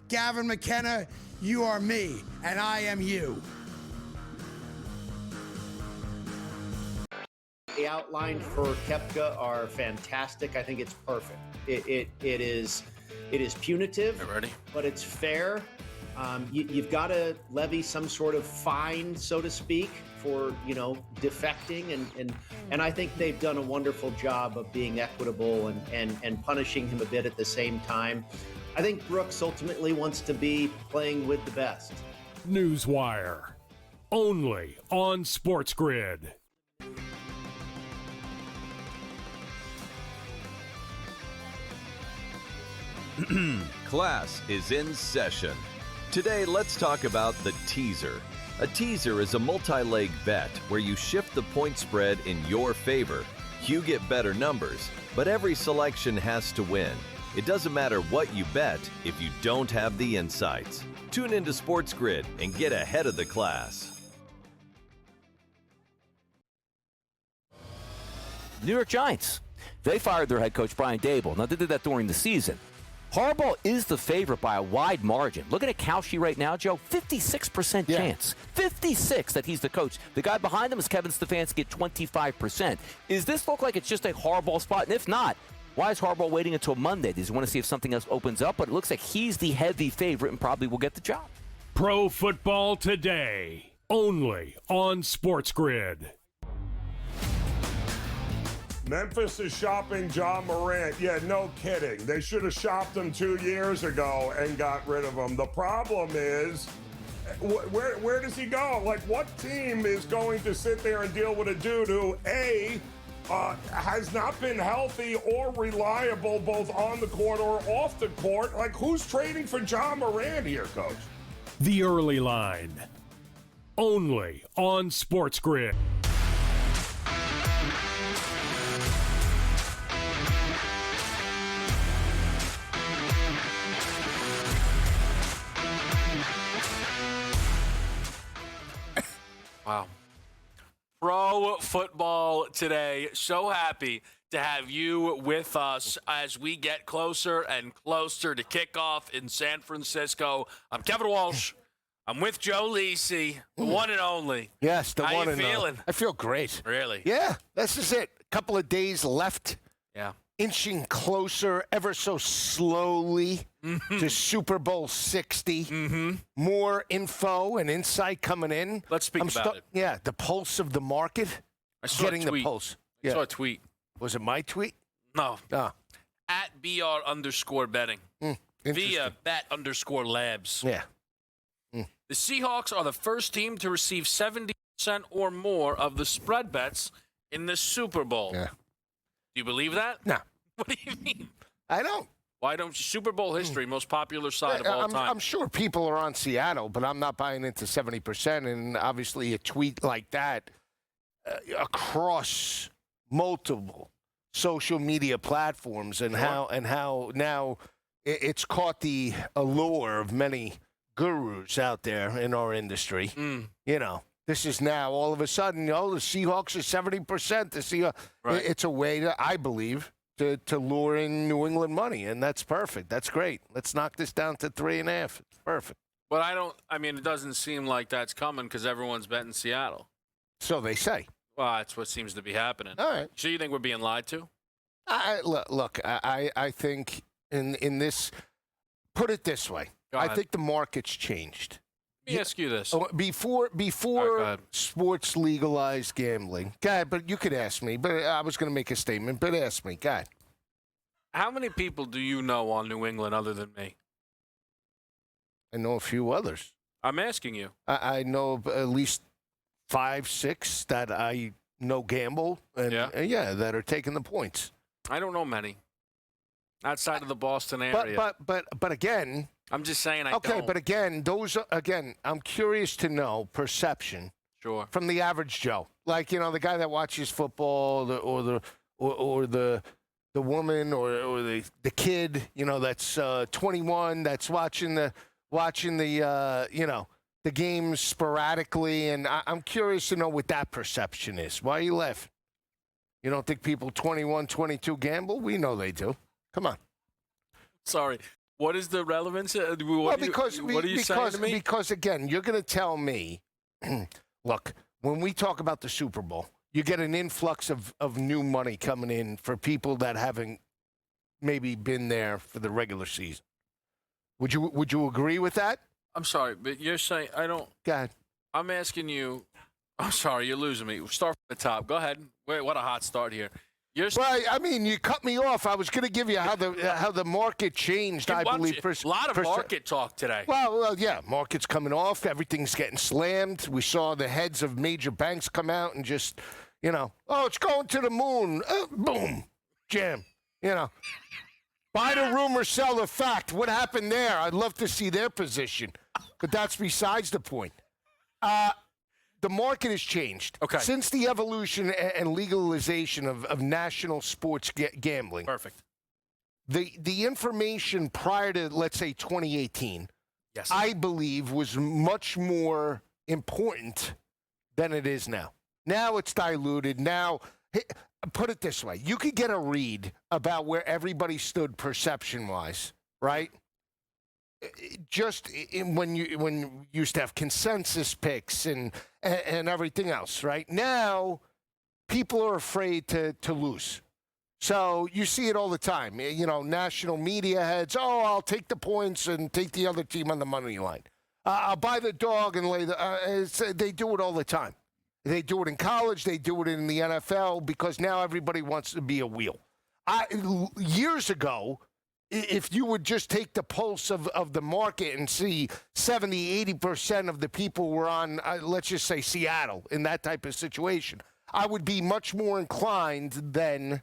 Gavin McKenna, you are me, and I am you. The outlines for Koepka are fantastic. I think it's perfect. It is punitive, but it's fair. You've got to levy some sort of fine, so to speak, for defecting, and I think they've done a wonderful job of being equitable and punishing him a bit at the same time. I think Brooks ultimately wants to be playing with the best. Newswire, only on SportsGrid. Class is in session. Today, let's talk about the teaser. A teaser is a multi-leg bet where you shift the point spread in your favor. You get better numbers, but every selection has to win. It doesn't matter what you bet if you don't have the insights. Tune into SportsGrid and get ahead of the class. New York Giants. They fired their head coach, Brian Daboll. Now, they did that during the season. Harbaugh is the favorite by a wide margin. Looking at Kalshi right now, Joe, 56% chance. 56 that he's the coach. The guy behind him is Kevin Stefanski at 25%. Is this look like it's just a Harbaugh spot? And if not, why is Harbaugh waiting until Monday? Does he want to see if something else opens up? But it looks like he's the heavy favorite and probably will get the job. Pro Football Today, only on SportsGrid. Memphis is shopping John Morant. Yeah, no kidding. They should have shopped him 2 years ago and got rid of him. The problem is, where does he go? Like, what team is going to sit there and deal with a dude who, A, has not been healthy or reliable both on the court or off the court? Like, who's trading for John Morant here, Coach? The Early Line, only on SportsGrid. Wow. Pro Football Today. So happy to have you with us as we get closer and closer to kickoff in San Francisco. I'm Kevin Walsh. I'm with Joe Lisi, the one and only. Yes, the How one you and feeling? only. I feel great. Really? Yeah, this is it. A couple of days left. Yeah. Inching closer ever so slowly to Super Bowl 60. More info and insight coming in. Let's speak about it. Yeah, the pulse of the market. I saw Getting a tweet. the pulse. I saw a tweet. Was it my tweet? No. Ah. At BR_betting. Via bet_labs. Yeah. The Seahawks are the first team to receive 70% or more of the spread bets in the Super Bowl. Yeah. Do you believe that? No. What do you mean? I don't. Why don't you? Super Bowl history, most popular side of all time. I'm sure people are on Seattle, but I'm not buying into 70%. And obviously a tweet like that across multiple social media platforms and how now it's caught the allure of many gurus out there in our industry. You know, this is now all of a sudden, the Seahawks are 70%. The Seahawks, it's a way to, I believe, to lure in New England money, and that's perfect. That's great. Let's knock this down to 3.5. It's perfect. But it doesn't seem like that's coming because everyone's betting Seattle. So they say. Well, that's what seems to be happening. All right. So you think we're being lied to? Look, I think in this, put it this way. I think the market's changed. Let me ask you this. Before right, sports legalized gambling, God, but you could ask me, but I was going to make a statement, but ask me, God. How many people do you know on New England other than me? I know a few others. I'm asking you. I know at least 5, 6 that I know gamble, and that are taking the points. I don't know many outside of the Boston area. But again, I'm just saying I okay, don't. but again, I'm curious to know perception. Sure. From the average Joe, like the guy that watches football, or the woman or the kid, that's 21, that's watching the the games sporadically, and I'm curious to know what that perception is. Why are you laughing? You don't think people 21, 22 gamble? We know they do. Come on. Sorry. What is the relevance? What are you saying to me? Because, again, you're going to tell me, look, when we talk about the Super Bowl, you get an influx of new money coming in for people that haven't maybe been there for the regular season. Would you agree with that? I'm sorry, but you're saying I don't. Go ahead. I'm asking you. I'm sorry, you're losing me. Start from the top. Go ahead. Wait, what a hot start here. Well, I mean, you cut me off. I was going to give you how the market changed, I believe. A lot of market talk today. Well, yeah, market's coming off. Everything's getting slammed. We saw the heads of major banks come out and just, it's going to the moon. Boom. Jam. Buy the rumor, sell the fact. What happened there? I'd love to see their position. But that's besides the point. The market has changed. Okay. Since the evolution and legalization of national sports gambling. Perfect. The information prior to, let's say, 2018, yes, I believe was much more important than it is now. Now it's diluted. Now, put it this way. You could get a read about where everybody stood perception-wise, right? Just when you used to have consensus picks and everything else, right? Now, people are afraid to lose. So you see it all the time. National media heads, I'll take the points and take the other team on the money line. I'll buy the dog and lay they do it all the time. They do it in college. They do it in the NFL because now everybody wants to be a wheel. Years ago, if you would just take the pulse of the market and see 70, 80% of the people were on, let's just say Seattle, in that type of situation, I would be much more inclined then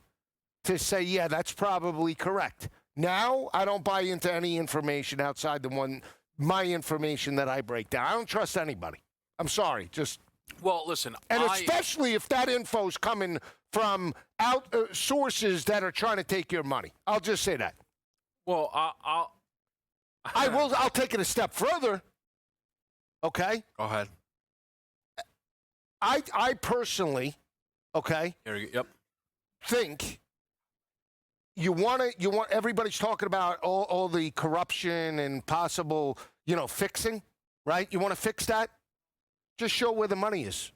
to say, yeah, that's probably correct. Now, I don't buy into any information outside my information that I break down. I don't trust anybody. I'm sorry. Well, listen. Especially if that info's coming from sources that are trying to take your money. I'll just say that. Well, I'll take it a step further. Okay? Go ahead. I personally, okay, think you want everybody's talking about all the corruption and possible, fixing, right? You want to fix that? Just show where the money is.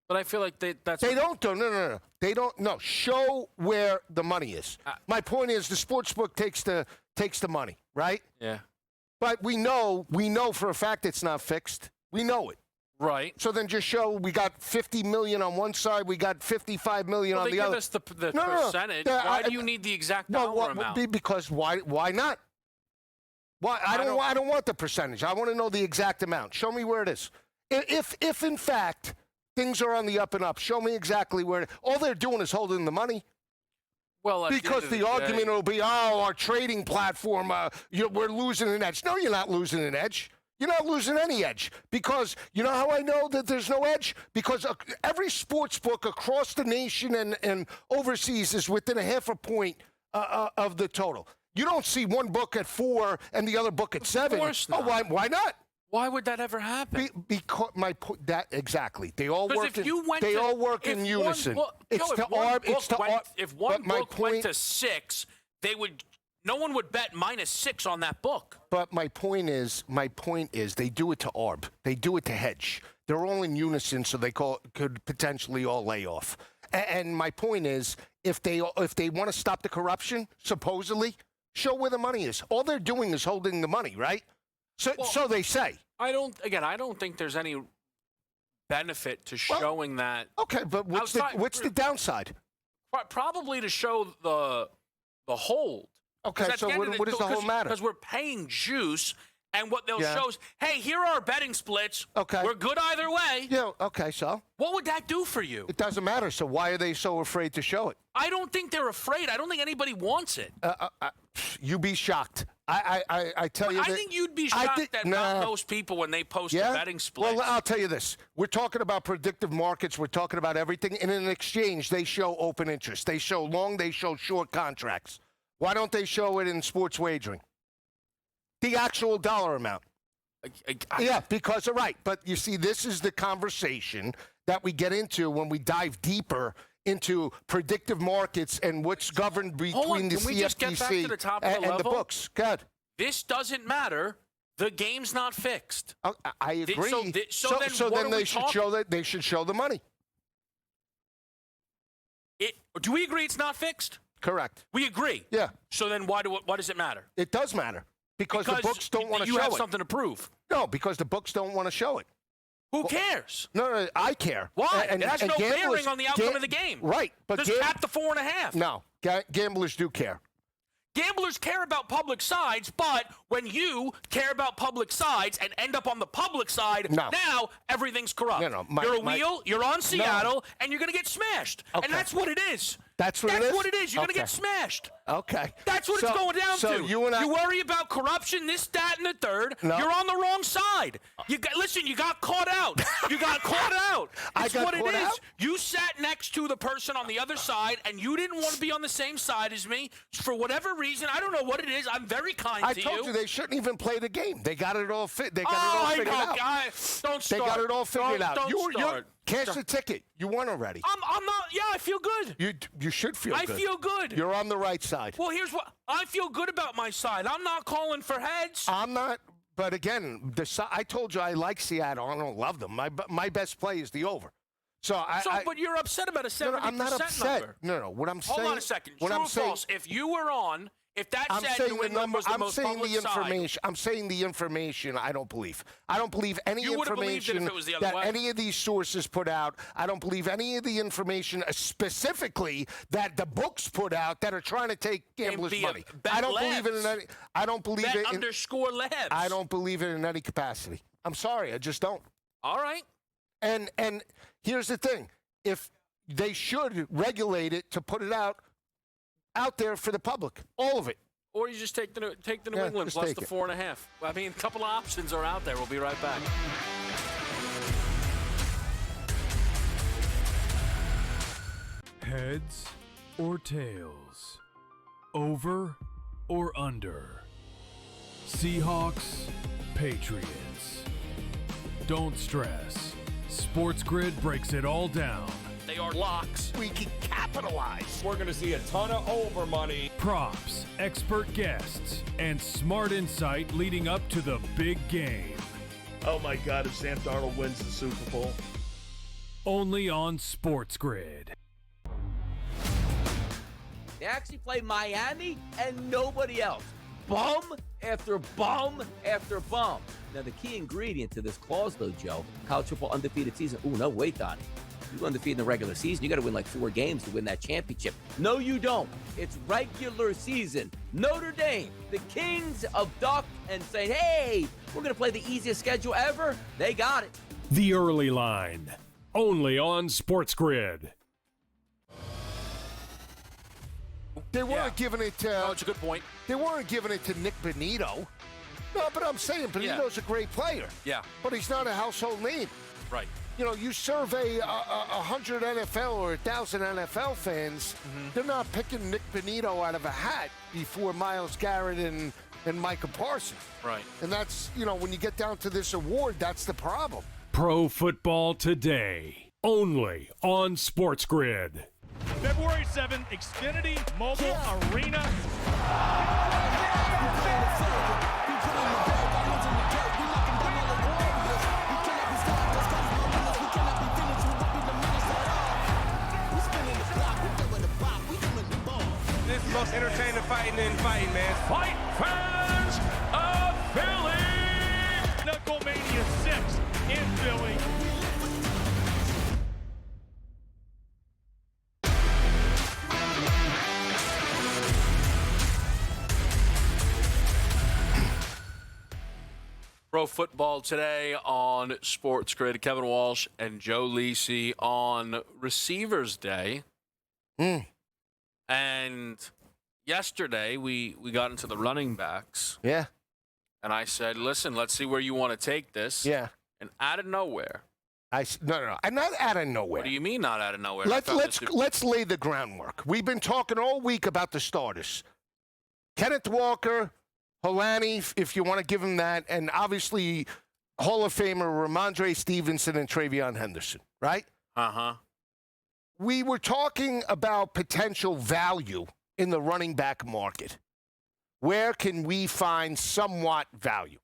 But I feel like they don't. No. They don't. No, show where the money is. My point is the sports book takes the money, right? Yeah. But we know for a fact it's not fixed. We know it. Right. So then just show we got $50 million on one side, we got $55 million on the other. Give us the percentage. Why do you need the exact dollar amount? Because why not? Why I don't want the percentage. I want to know the exact amount. Show me where it is. If in fact things are on the up and up, show me exactly where. All they're doing is holding the money. Well, because the argument will be, our trading platform, we're losing an edge. No, you're not losing an edge. You're not losing any edge. Because you know how I know that there's no edge? Because every sports book across the nation and overseas is within a half a point of the total. You don't see one book at 4 and the other book at 7. Of course not. Oh, why not? Why would that ever happen? Because exactly. They all work. All work in unison. If one book went to 6, no one would bet -6 on that book. But my point is, they do it to ARB. They do it to hedge. They're all in unison, so they could potentially all lay off. And my point is, if they want to stop the corruption, supposedly, show where the money is. All they're doing is holding the money, right? So they say. I don't think there's any benefit to showing that. Okay, but what's the downside? Probably to show the hold. Okay, so what does the hold matter? Because we're paying juice, and what they'll show is, hey, here are our betting splits. Okay. We're good either way. Yeah, okay, so? What would that do for you? It doesn't matter, so why are they so afraid to show it? I don't think they're afraid. I don't think anybody wants it. You'd be shocked. I tell you. I think you'd be shocked at most people when they post the betting splits. Well, I'll tell you this. We're talking about predictive markets. We're talking about everything. And in exchange, they show open interest. They show long, they show short contracts. Why don't they show it in sports wagering? The actual dollar amount. Yeah, because, right. But you see, this is the conversation that we get into when we dive deeper into predictive markets and what's governed between the CFTC and the books. Good. this doesn't matter. The game's not fixed. I agree. So then they should show that they should show the money. Do we agree it's not fixed? Correct. We agree. Yeah. So then why does it matter? It does matter because the books don't want to show it. You have something to prove. No, because the books don't want to show it. Who cares? No, I care. Why? And it has no bearing on the outcome of the game. Right. But just cap the 4.5. No, gamblers do care. Gamblers care about public sides, but when you care about public sides and end up on the public side, now everything's corrupt. You're a wheel, you're on Seattle, and you're going to get smashed. Okay. And that's what it is. That's what it is? That's what it is. You're going to get smashed. Okay. That's what it's going down to. You worry about corruption, this, that, and the third. No. You're on the wrong side. Listen, you got caught out. You got caught out. That's what it is. You sat next to the person on the other side, and you didn't want to be on the same side as me. For whatever reason, I don't know what it is. I'm very kind to you. I told you they shouldn't even play the game. They got it all figured out. Don't start. They got it all figured out. Don't start. Cash the ticket. You won already. I'm not. Yeah, I feel good. You should feel good. I feel good. You're on the right side. Well, here's what I feel good about my side. I'm not calling for heads. I'm not. But again, I told you I like Seattle. I don't love them. My best play is the over. But you're upset about a 70% number. I'm not upset. No. What I'm saying. Hold on a second. True or false? If you were on. If that said New England was the most public side. I'm saying the information I don't believe. I don't believe any information that any of these sources put out. I don't believe any of the information specifically that the books put out that are trying to take gamblers' money. I don't believe it in any. I don't believe it in _labs. I don't believe it in any capacity. I'm sorry, I just don't. All right. And here's the thing: if they should regulate it to put it out there for the public, all of it. Or you just take the New England plus the 4.5. I mean, a couple of options are out there. We'll be right back. Heads or tails? Over or under? Seahawks, Patriots. Don't stress. SportsGrid breaks it all down. They are locks. We can capitalize. We're going to see a ton of over money. Props, expert guests, and smart insight leading up to the big game. Oh my God, if Sam Darnold wins the Super Bowl. Only on SportsGrid. They actually play Miami and nobody else. Bum after bum after bum. Now, the key ingredient to this clause, though, Joe, college football undefeated season. Ooh, no, wait, Donnie. You undefeated in the regular season, you got to win like 4 games to win that championship. No, you don't. It's regular season. Notre Dame, the kings of duck, and saying, hey, we're going to play the easiest schedule ever. They got it. The Early Line, only on SportsGrid. They weren't giving it to... Oh, it's a good point. They weren't giving it to Nick Bonito. No, but I'm saying Bonito's a great player. Yeah. But he's not a household name. Right. You know, you survey 100 NFL or 1,000 NFL fans, they're not picking Nick Bonito out of a hat before Myles Garrett and Micah Parsons. Right. And that's, when you get down to this award, that's the problem. Pro Football Today, only on SportsGrid. February 7th, Xfinity Mobile Arena. This is the most entertaining fighting in fighting, man. Fight fans of Philly! Knucklemania 6 in Philly. Pro Football Today on SportsGrid. Kevin Walsh and Joe Lisi on Receivers Day. And yesterday we got into the running backs. Yeah. And I said, listen, let's see where you want to take this. Yeah. And out of nowhere. No. I'm not out of nowhere. What do you mean not out of nowhere? Let's lay the groundwork. We've been talking all week about the starters. Kenneth Walker, Holani, if you want to give him that, and obviously Hall of Famer Ramondre Stevenson and Travion Henderson, right? Uh-huh. We were talking about potential value in the running back market. Where can we find somewhat value?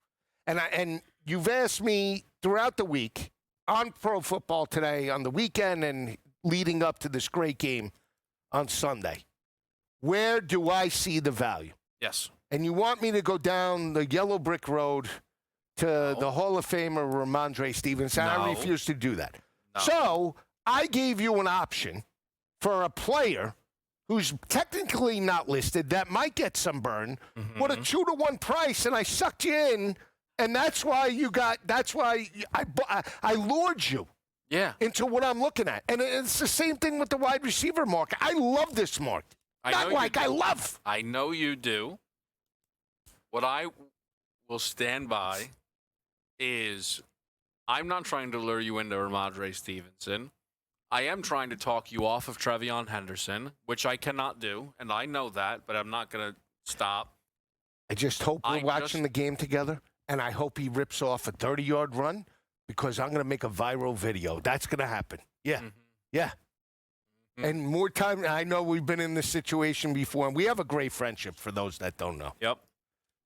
And you've asked me throughout the week on Pro Football Today, on the weekend, and leading up to this great game on Sunday. Where do I see the value? Yes. And you want me to go down the yellow brick road to the Hall of Famer Ramondre Stevenson? I refuse to do that. No. So I gave you an option for a player who's technically not listed that might get some burn with a 2-to-1 price, and I sucked you in, and that's why I lured you. Yeah. Into what I'm looking at. And it's the same thing with the wide receiver market. I love this market. I love. I know you do. What I will stand by is I'm not trying to lure you into Ramondre Stevenson. I am trying to talk you off of Trevion Henderson, which I cannot do, and I know that, but I'm not going to stop. I just hope we're watching the game together, and I hope he rips off a 30-yard run, because I'm going to make a viral video. That's going to happen. Yeah. Yeah. And more time, I know we've been in this situation before, and we have a great friendship for those that don't know. Yep.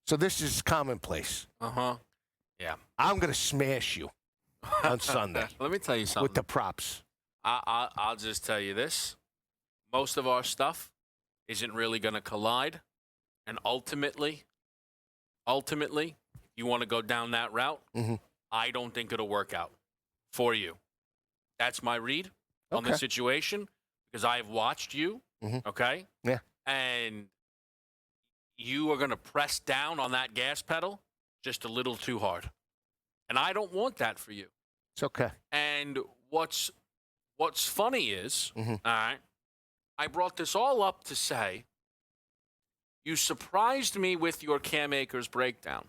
So this is commonplace. Yeah. I'm going to smash you on Sunday. Let me tell you something. With the props. I'll just tell you this. Most of our stuff isn't really going to collide. And ultimately, you want to go down that route, I don't think it'll work out for you. That's my read on the situation, because I've watched you, okay? Yeah. And you are going to press down on that gas pedal just a little too hard. And I don't want that for you. It's okay. And what's funny is, all right, I brought this all up to say, you surprised me with your Cam Akers breakdown.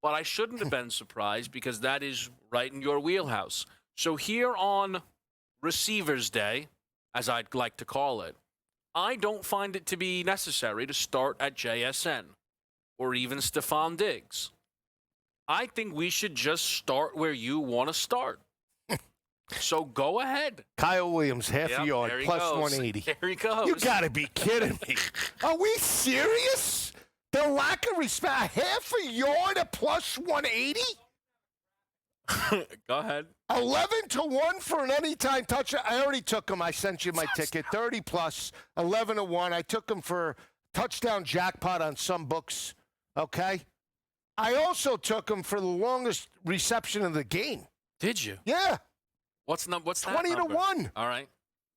But I shouldn't have been surprised, because that is right in your wheelhouse. So here on Receivers Day, as I'd like to call it, I don't find it to be necessary to start at JSN or even Stephon Diggs. I think we should just start where you want to start. So go ahead. Kyle Williams, half a yard, plus 180. There he goes. You got to be kidding me. Are we serious? The lack of respect, half a yard at plus 180? Go ahead. 11-1 for an anytime touchdown. I already took him. I sent you my ticket. 30 plus, 11-1. I took him for touchdown jackpot on some books. Okay. I also took him for the longest reception of the game. Did you? Yeah. What's that 20-1. All right.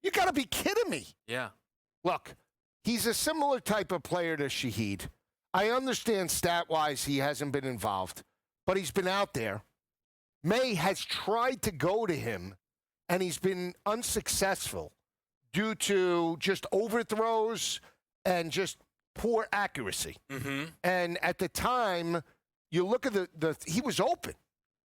You got to be kidding me. Yeah. Look, he's a similar type of player to Shaheed. I understand stat-wise he hasn't been involved, but he's been out there. May has tried to go to him, and he's been unsuccessful due to just overthrows and just poor accuracy. And at the time, you look at he was open.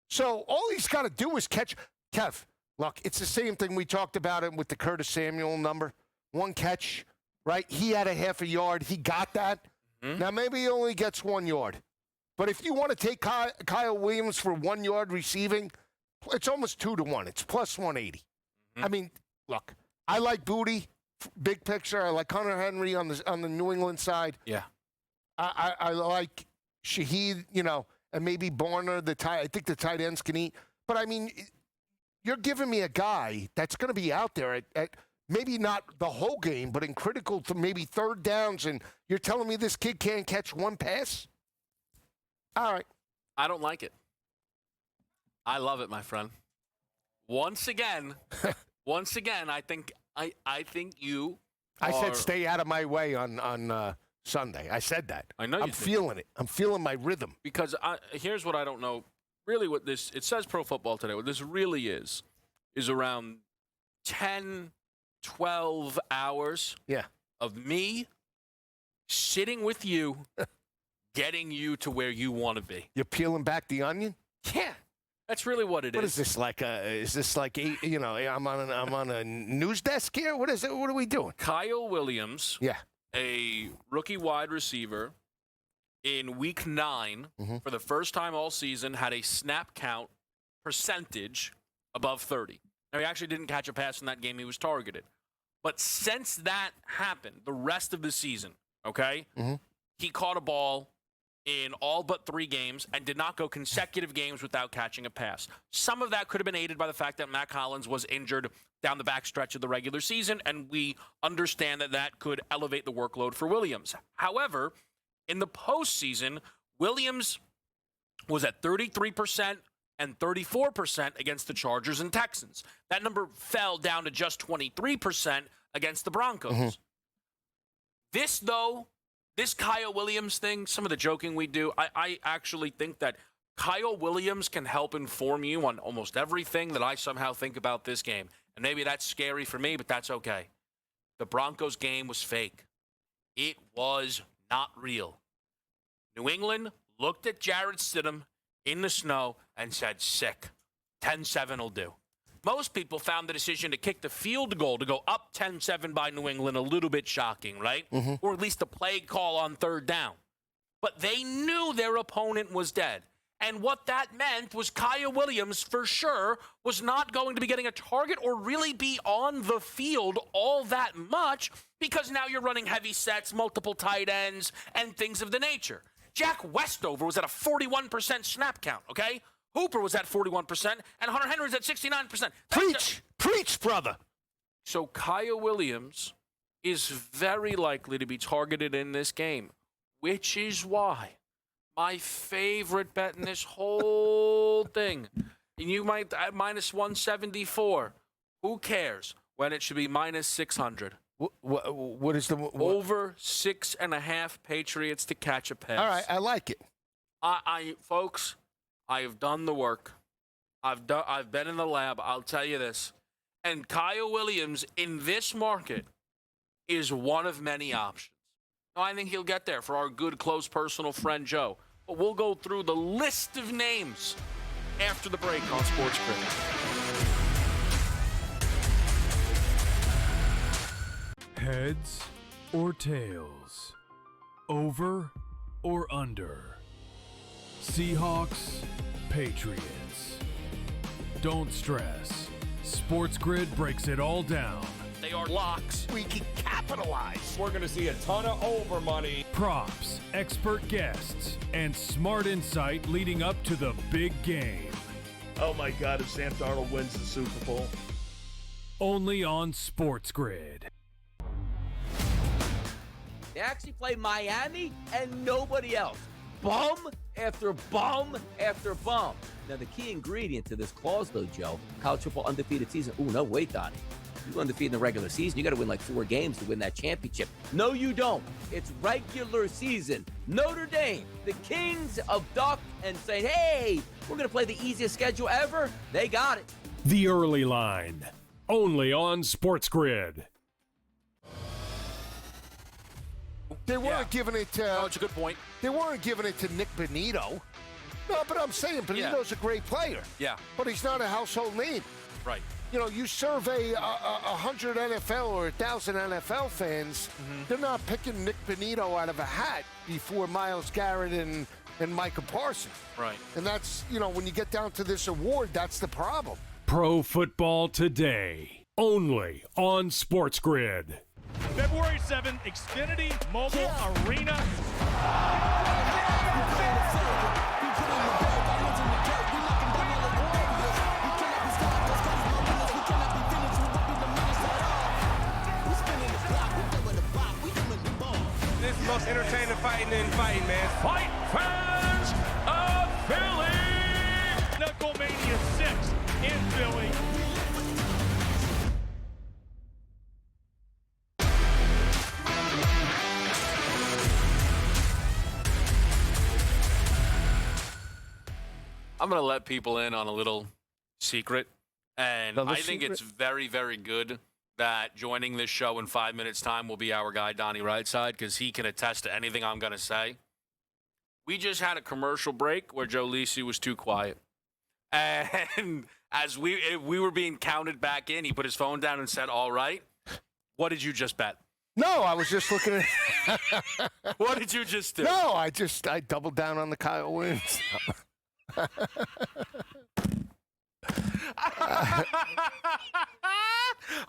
So all he's got to do is catch. Kev, look, it's the same thing we talked about it with the Curtis Samuel number. One catch, right? He had a half a yard. He got that. Now, maybe he only gets 1 yard. But if you want to take Kyle Williams for 1 yard receiving, it's almost 2-1. It's plus 180. I mean, look, I like Booty, big picture. I like Hunter Henry on the New England side. Yeah. I like Shaheed, and maybe Barner, I think the tight ends can eat. But, I mean, you're giving me a guy that's going to be out there at maybe not the whole game, but in critical to maybe third downs, and you're telling me this kid can't catch one pass? All right. I don't like it. I love it, my friend. Once again, I think you I said stay out of my way on Sunday. I said that. I know you I'm did. feeling it. I'm feeling my rhythm. Because here's what I don't know. Really what this, it says Pro Football Today. What this really is around 10, 12 hours of me sitting with you, getting you to where you want to be. You're peeling back the onion? Yeah. That's really what it is. What is this like? I'm on a news desk here? What is it? What are we doing? Kyle Williams, a rookie wide receiver, in week 9, for the first time all season, had a snap count percentage above 30. Now, he actually didn't catch a pass in that game. He was targeted. But since that happened, the rest of the season, he caught a ball in all but 3 games and did not go consecutive games without catching a pass. Some of that could have been aided by the fact that Mac Hollins was injured down the backstretch of the regular season, and we understand that that could elevate the workload for Williams. However, in the postseason, Williams was at 33% and 34% against the Chargers and Texans. That number fell down to just 23% against the Broncos. This Kyle Williams thing, some of the joking we do, I actually think that Kyle Williams can help inform you on almost everything that I somehow think about this game. And maybe that's scary for me, but that's okay. The Broncos game was fake. It was not real. New England looked at Jarrett Stidham in the snow and said, sick. 10-7 will do. Most people found the decision to kick the field goal to go up 10-7 by New England a little bit shocking, right? Or at least the play call on 3rd down. But they knew their opponent was dead. And what that meant was Kyle Williams, for sure, was not going to be getting a target or really be on the field all that much because now you're running heavy sets, multiple tight ends, and things of the nature. Jack Westover was at a 41% snap count, okay? Hooper was at 41%, and Hunter Henry was at 69%. Preach, brother. So Kyle Williams is very likely to be targeted in this game, which is why my favorite bet in this whole thing, and you might at minus 174. Who cares when it should be minus 600? What is the over 6.5 Patriots to catch a pass? All right, I like it. Folks, I have done the work. I've been in the lab. I'll tell you this. And Kyle Williams in this market is one of many options. Now, I think he'll get there for our good, close, personal friend Joe. But we'll go through the list of names after the break on SportsGrid. Heads or tails? Over or under? Seahawks, Patriots. Don't stress. SportsGrid breaks it all down. They are locks. We can capitalize. We're going to see a ton of over money. Props, expert guests, and smart insight leading up to the big game. Oh my God, if Sam Darnold wins the Super Bowl. Only on SportsGrid. They actually play Miami and nobody else. Bum after bum after bum. Now, the key ingredient to this clause, though, Joe, college football undefeated season. Ooh, no, wait, Donnie. You're undefeated in the regular season. You got to win like 4 games to win that championship. No, you don't. It's regular season. Notre Dame, the kings of duck, and saying, hey, we're going to play the easiest schedule ever. They got it. The Early Line. Only on SportsGrid. They weren't giving it to... Oh, it's a good point. They weren't giving it to Nick Bonito. No, but I'm saying Bonito's a great player. Yeah. But he's not a household name. Right. You know, you survey 100 NFL or 1,000 NFL fans, they're not picking Nick Bonito out of a hat before Myles Garrett and Micah Parsons. Right. And that's, you know, when you get down to this award, that's the problem. Pro Football Today. Only on SportsGrid. February 7th, Xfinity Mobile Arena. This is the most entertaining fighting in fighting, man. Fight fans of Philly! Knucklemania 6 in Philly. I'm going to let people in on a little secret. And Another I think secret? it's very, very good that joining this show in 5 minutes' time will be our guy, Donnie Rightside, because he can attest to anything I'm going to say. We just had a commercial break where Joe Lisi was too quiet. And as we were being counted back in, he put his phone down and said, all right, what did you just bet? No, I was just looking at... What did you just do? No, I doubled down on the Kyle Williams.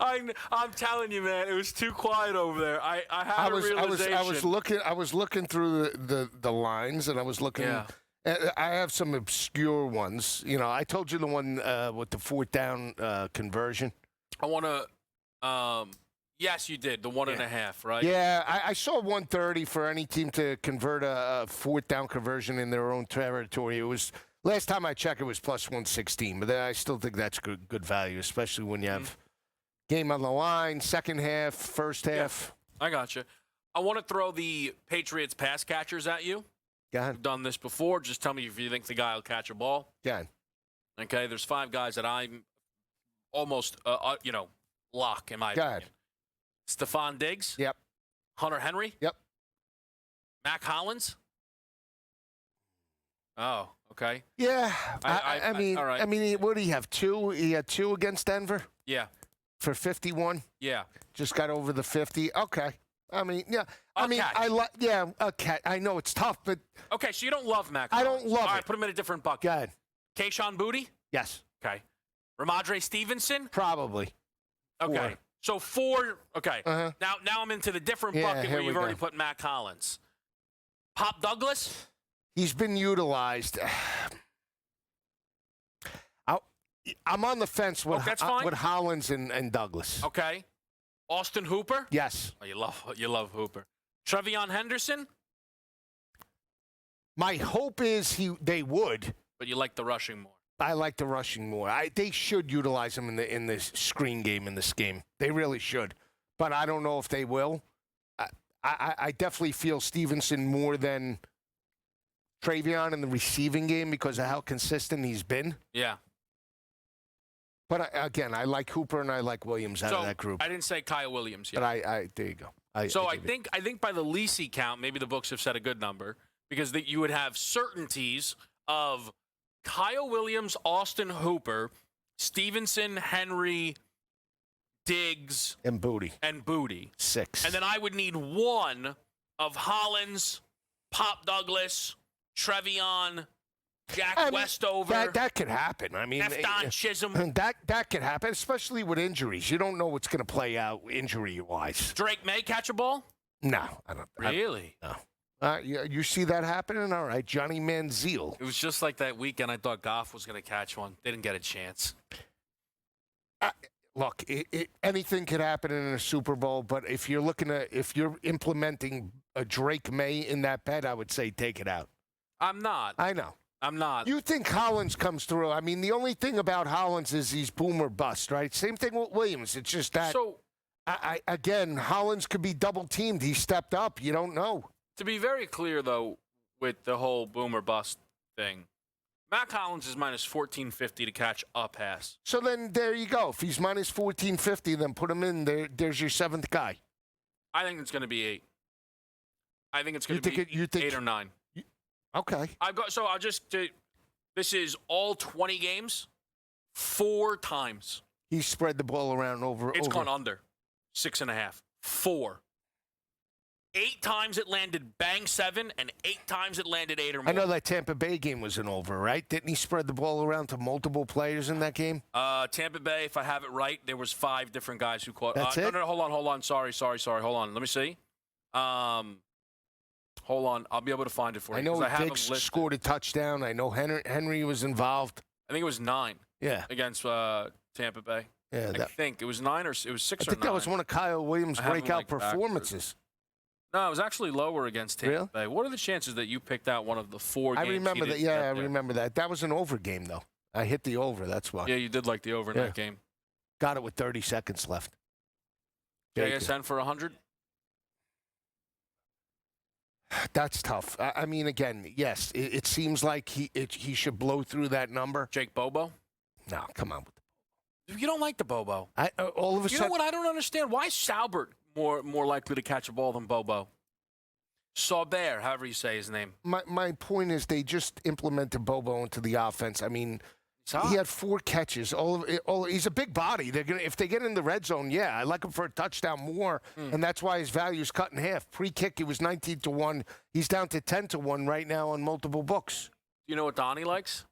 I'm telling you, man, it was too quiet over there. I had a realization. I was looking through the lines, and I was looking. Yeah. I have some obscure ones. You know, I told you the one with the fourth down conversion. I want to. Yes, you did. The 1.5, right? Yeah, I saw 130 for any team to convert a fourth down conversion in their own territory. It was last time I checked, it was plus 116, but I still think that's good value, especially when you have game on the line, second half, first half. Yeah, I got you. I want to throw the Patriots pass catchers at you. Go ahead. I've done this before. Just tell me if you think the guy will catch a ball. Go ahead. Okay, there's 5 guys that I'm almost, lock in my opinion. Go ahead. Stephon Diggs. Yep. Hunter Henry. Yep. Mac Hollins. Oh, okay. Yeah. I mean, all right. I mean, what do you have? 2? He had 2 against Denver? Yeah. For 51? Yeah. Just got over the 50. Okay. I mean, yeah. Catch. Okay. I know it's tough, but Okay, so you don't love Mac I Hollins. don't love All right, it. put him in a different bucket. Go ahead. Kayshawn Boutte? Yes. Okay. Ramondre Stevenson? Probably. Okay. 4. So 4. Okay. Uh-huh. Now I'm into the different Yeah, bucket here where you've we already go. put Mac Hollins. Pop Douglas? He's been utilized. I'm on the fence with, that's fine. with Hollins and Douglas. Okay. Austin Hooper? Yes. Oh, you love Hooper. Trevion Henderson? My hope is they would. But you like the rushing more. I like the rushing more. They should utilize him in the screen game in this game. They really should. But I don't know if they will. I definitely feel Stevenson more than Trevion in the receiving game because of how consistent he's been. Yeah. But again, I like Hooper and I like Williams out of that group. I didn't say Kyle Williams yet. But I there you go. I think by the Lisi count, maybe the books have set a good number because you would have certainties of Kyle Williams, Austin Hooper, Stevenson, Henry, Diggs, and Boutte. 6. And then I would need 1 of Hollins, Pop Douglas, Trevion, Jack Westover. That could happen. I mean, Efton Chisholm. That could happen, especially with injuries. You don't know what's going to play out injury-wise. Drake May catch a ball? No, I don't. Really? No. You see that happening? All right, Johnny Manziel. It was just like that weekend I thought Goff was going to catch one. Didn't get a chance. Look, anything could happen in a Super Bowl, but if you're implementing a Drake May in that bet, I would say take it out. I'm not. I know. I'm not. You think Hollins comes through. I mean, the only thing about Hollins is he's boom or bust, right? Same thing with Williams. It's just that, again, Hollins could be double-teamed. He stepped up. You don't know. To be very clear, though, with the whole boom or bust thing, Mac Hollins is minus 1450 to catch a pass. So then there you go. If he's minus 1450, then put him in there. There's your 7th guy. I think it's going to be 8. I think it's going to be 8 or 9. Okay. This is all 20 games, 4 times. He spread the ball around over. It's gone under 6.5. 4. 8 times it landed bang 7, and 8 times it landed 8 or more. I know that Tampa Bay game was an over, right? Didn't he spread the ball around to multiple players in that game? Tampa Bay, if I have it right, there was 5 different guys who caught. That's it? No, hold on. Sorry. Hold on. Let me see. Hold on. I'll be able to find it for you. I know Diggs scored a touchdown. I know Henry was involved. I think it was 9. Yeah. Against Tampa Bay. Yeah. I think it was 9 or it was 6 or 9. I think that was one of Kyle Williams' breakout performances. No, it was actually lower against Tampa Bay. What are the chances that you picked out one of the 4 games? I remember that. Yeah, I remember that. That was an over game, though. I hit the over. That's why. Yeah, you did like the over in that game. Got it with 30 seconds left. JSN for 100? That's tough. I mean, again, yes, it seems like he should blow through that number. Jake Bobo? No, come on. You don't like the Bobo. All of a sudden. You know what? I don't understand. Why is Salbert more likely to catch a ball than Bobo? Saubert, however you say his name. My point is they just implemented Bobo into the offense. I mean, he had 4 catches. He's a big body. If they get in the red zone, I like him for a touchdown more, and that's why his value is cut in half. Pre-kick, he was 19-1. He's down to 10-1 right now on multiple books. You know what Donnie likes?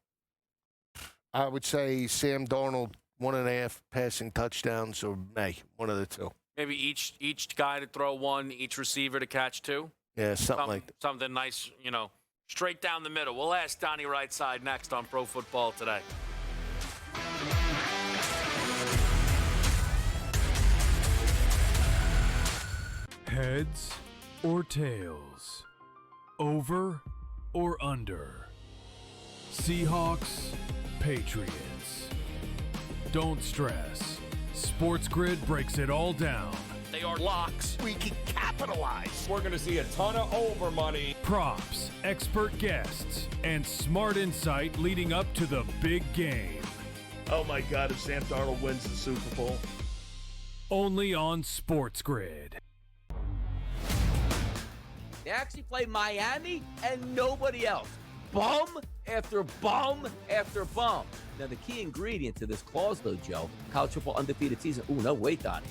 I would say Sam Darnold 1.5 passing touchdowns, or one of the two. Maybe each guy to throw one, each receiver to catch two. Yeah, something like that. Something nice, straight down the middle. We'll ask Donnie Rightside next on Pro Football Today. Heads or tails? Over or under? Seahawks, Patriots. Don't stress. SportsGrid breaks it all down. They are locks. We can capitalize. We're going to see a ton of over money. Props, expert guests, and smart insight leading up to the big game. Oh my God, if Sam Darnold wins the Super Bowl. Only on SportsGrid. They actually play Miami and nobody else. Bum after bum after bum. Now, the key ingredient to this clause, though, Joe, college football undefeated season. Ooh, no, wait, Donnie.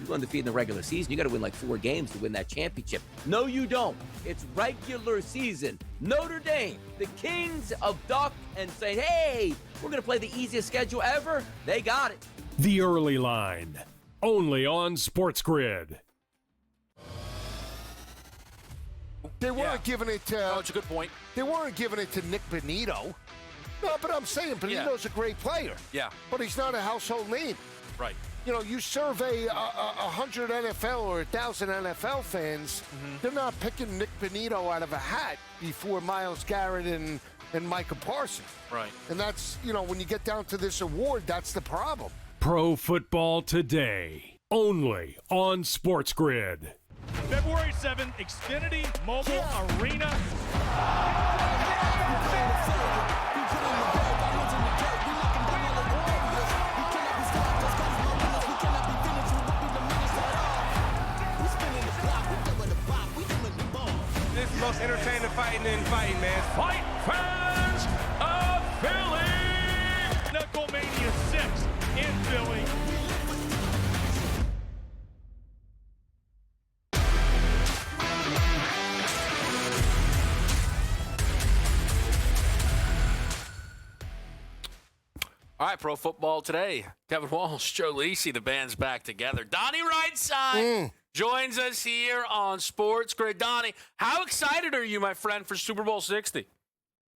You undefeated in the regular season. You got to win like 4 games to win that championship. No, you don't. It's regular season. Notre Dame, the kings of duck, and say, hey, we're going to play the easiest schedule ever. They got it. The Early Line. Only on SportsGrid. They weren't giving it to... Oh, it's a good point. They weren't giving it to Nick Benito. No, but I'm saying Benito's a great player. Yeah. But he's not a household name. Right. You survey 100 NFL or 1,000 NFL fans, they're not picking Nick Benito out of a hat before Myles Garrett and Micah Parsons. Right. And that's, when you get down to this award, that's the problem. Pro Football Today. Only on SportsGrid. February 7th, Xfinity Mobile Arena. This is the most entertaining fighting in fighting, man. Fight fans of Philly! Knucklemania 6 in Philly. All right, Pro Football Today. Kevin Walsh, Joe Lisi, the band's back together. Donnie Rightside joins us here on SportsGrid. Donnie, how excited are you, my friend, for Super Bowl 60?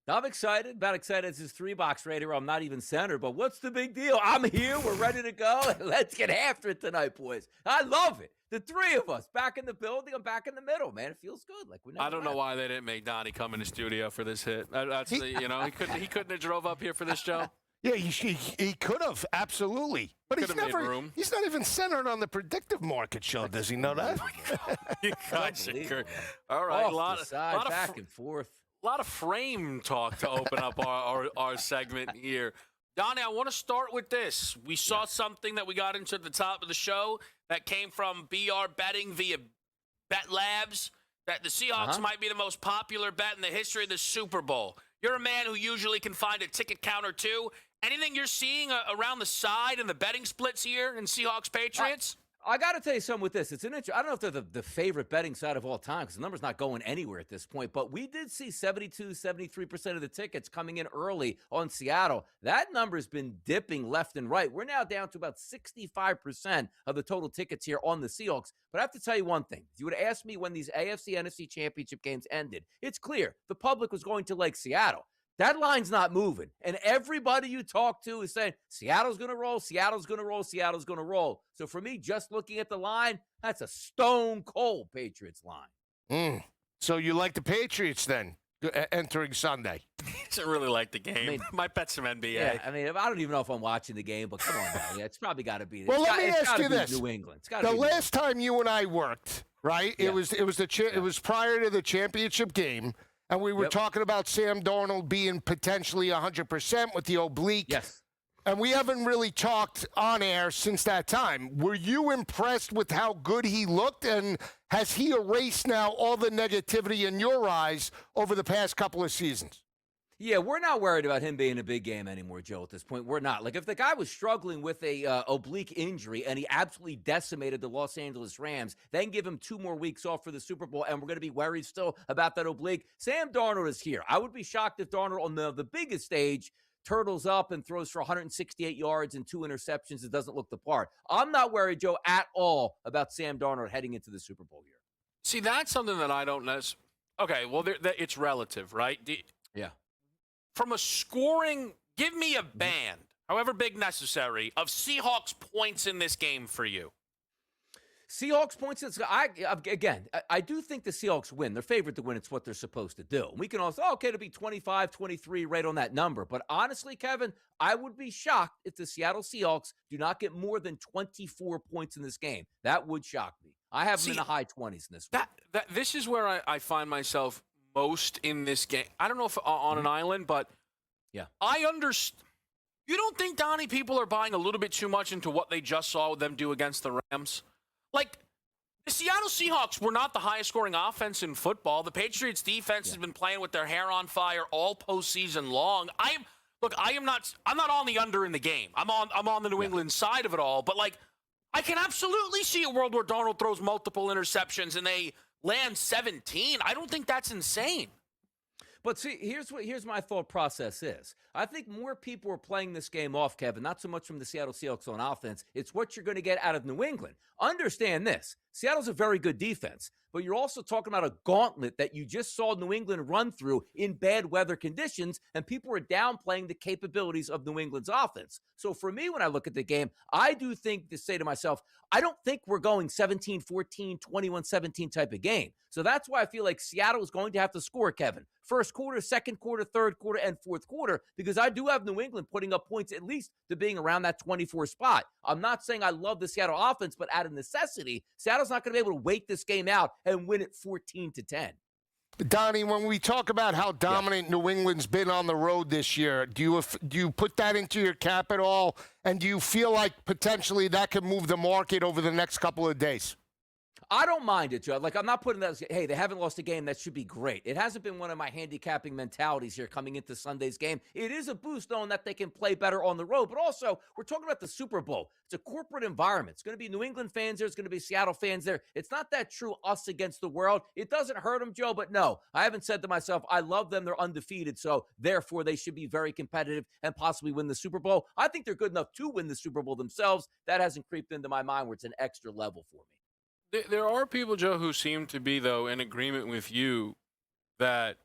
I'm excited. About excited as his 3-box right here. I'm not even centered, but what's the big deal? I'm here. We're ready to go. Let's get after it tonight, boys. I love it. The 3 of us back in the building. I'm back in the middle, man. It feels good. Like we never I don't know why they didn't make Donnie come in the studio for this hit. He couldn't have drove up here for this show. Yeah, he could have, absolutely. But he's not even centered on the predictive market show. Does he know that? You guys are all right. Off a lot of back and forth. A lot of frame talk to open up our segment here. Donnie, I want to start with this. We saw something that we got into at the top of the show that came from BR Betting via Bet Labs, that the Seahawks might be the most popular bet in the history of the Super Bowl. You're a man who usually can find a ticket count or two. Anything you're seeing around the side in the betting splits here in Seahawks Patriots? I got to tell you something with this. It's an I don't know if they're the favorite betting side of all time because the number's not going anywhere at this point, but we did see 72, 73% of the tickets coming in early on Seattle. That number's been dipping left and right. We're now down to about 65% of the total tickets here on the Seahawks. But I have to tell you one thing. If you would have asked me when these AFC, NFC championship games ended, it's clear the public was going to like Seattle. That line's not moving. And everybody you talk to is saying, Seattle's going to roll, Seattle's going to roll, Seattle's going to roll. So for me, just looking at the line, that's a stone-cold Patriots line. So you like the Patriots then, entering Sunday? I really like the game. Might bet some NBA. Yeah, I don't even know if I'm watching the game, but come on, man. It's probably got to be. Well, let me ask you this: New England. The last time you and I worked, right? Yeah. It was prior to the championship game. And we were talking about Sam Darnold being potentially 100% with the oblique. Yes. And we haven't really talked on air since that time. Were you impressed with how good he looked? And has he erased now all the negativity in your eyes over the past couple of seasons? Yeah, we're not worried about him being a big game anymore, Joe, at this point. We're not. Like, if the guy was struggling with a oblique injury and he absolutely decimated the Los Angeles Rams, then give him 2 more weeks off for the Super Bowl, and we're going to be worried still about that oblique. Sam Darnold is here. I would be shocked if Darnold on the biggest stage turtles up and throws for 168 yards and 2 interceptions. It doesn't look the part. I'm not worried, Joe, at all about Sam Darnold heading into the Super Bowl here. See, that's something that I don't know. Okay, well, it's relative, right? Yeah. From a scoring, give me a band, however big necessary, of Seahawks points in this game for you. Seahawks points. I do think the Seahawks win. They're favored to win. It's what they're supposed to do. We can also, it'll be 25, 23 right on that number. But honestly, Kevin, I would be shocked if the Seattle Seahawks do not get more than 24 points in this game. That would shock me. I have them in the high 20s in this one. This is where I find myself most in this game. I don't know if on an island, but yeah, I understand. You don't think, Donnie, people are buying a little bit too much into what they just saw them do against the Rams? Like, the Seattle Seahawks were not the highest scoring offense in football. The Patriots defense has been playing with their hair on fire all postseason long. I'm not on the under in the game. I'm on the New England side of it all. But like, I can absolutely see a world where Darnold throws multiple interceptions and they land 17. I don't think that's insane. But see, here's my thought process is. I think more people are playing this game off, Kevin, not so much from the Seattle Seahawks on offense. It's what you're going to get out of New England. Understand this. Seattle's a very good defense, but you're also talking about a gauntlet that you just saw New England run through in bad weather conditions, and people are downplaying the capabilities of New England's offense. So for me, when I look at the game, I do think to say to myself, I don't think we're going 17-14, 21-17 type of game. So that's why I feel like Seattle is going to have to score, Kevin. First quarter, second quarter, third quarter, and fourth quarter, because I do have New England putting up points at least to being around that 24 spot. I'm not saying I love the Seattle offense, but out of necessity, Seattle's not going to be able to wait this game out and win it 14-10. Donnie, when we talk about how dominant New England's been on the road this year, do you put that into your cap at all? And do you feel like potentially that could move the market over the next couple of days? I don't mind it, Joe. Like, I'm not putting that as, hey, they haven't lost a game. That should be great. It hasn't been one of my handicapping mentalities here coming into Sunday's game. It is a boost knowing that they can play better on the road. But also, we're talking about the Super Bowl. It's a corporate environment. It's going to be New England fans there. It's going to be Seattle fans there. It's not that true us against the world. It doesn't hurt them, Joe. But no, I haven't said to myself, I love them. They're undefeated. So, therefore, they should be very competitive and possibly win the Super Bowl. I think they're good enough to win the Super Bowl themselves. That hasn't creeped into my mind where it's an extra level for me. There are people, Joe, who seem to be, though, in agreement with you that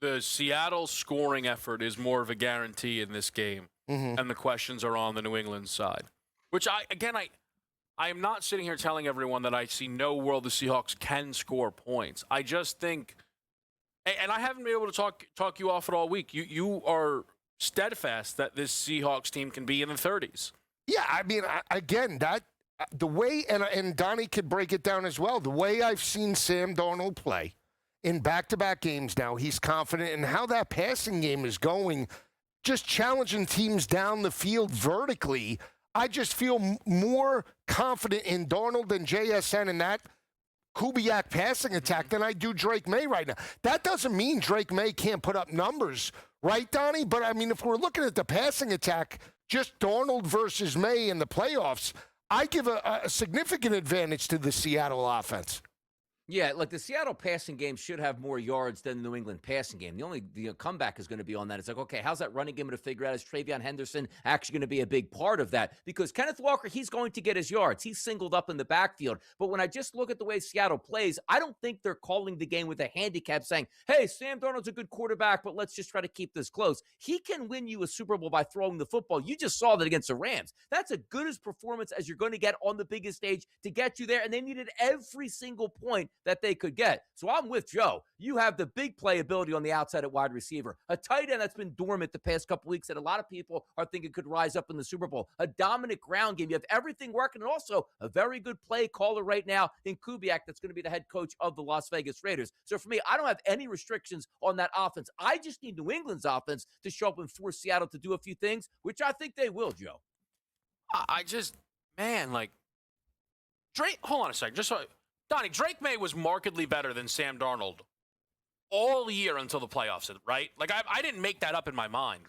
the Seattle scoring effort is more of a guarantee in this game, and the questions are on the New England side. Which, I am not sitting here telling everyone that I see no world the Seahawks can score points. I just think, and I haven't been able to talk you off it all week. You are steadfast that this Seahawks team can be in the 30s. Yeah, I mean, again, the way, and Donnie could break it down as well, the way I've seen Sam Darnold play in back-to-back games now, he's confident in how that passing game is going, just challenging teams down the field vertically. I just feel more confident in Darnold and JSN and that Kubiak passing attack than I do Drake May right now. That doesn't mean Drake May can't put up numbers, right, Donnie? But, I mean, if we're looking at the passing attack, just Darnold versus May in the playoffs, I give a significant advantage to the Seattle offense. Yeah, like the Seattle passing game should have more yards than the New England passing game. The only comeback is going to be on that. It's like, okay, how's that running game going to figure out? Is Travion Henderson actually going to be a big part of that? Because Kenneth Walker, he's going to get his yards. He's singled up in the backfield. But when I just look at the way Seattle plays, I don't think they're calling the game with a handicap saying, hey, Sam Darnold's a good quarterback, but let's just try to keep this close. He can win you a Super Bowl by throwing the football. You just saw that against the Rams. That's as good as performance as you're going to get on the biggest stage to get you there. And they needed every single point that they could get. So I'm with Joe. You have the big playability on the outside at wide receiver. A tight end that's been dormant the past couple weeks that a lot of people are thinking could rise up in the Super Bowl. A dominant ground game. You have everything working, and also a very good play caller right now in Kubiak that's going to be the head coach of the Las Vegas Raiders. So for me, I don't have any restrictions on that offense. I just need New England's offense to show up and force Seattle to do a few things, which I think they will, Joe. Drake, hold on a second. Donnie, Drake May was markedly better than Sam Darnold all year until the playoffs, right? Like, I didn't make that up in my mind.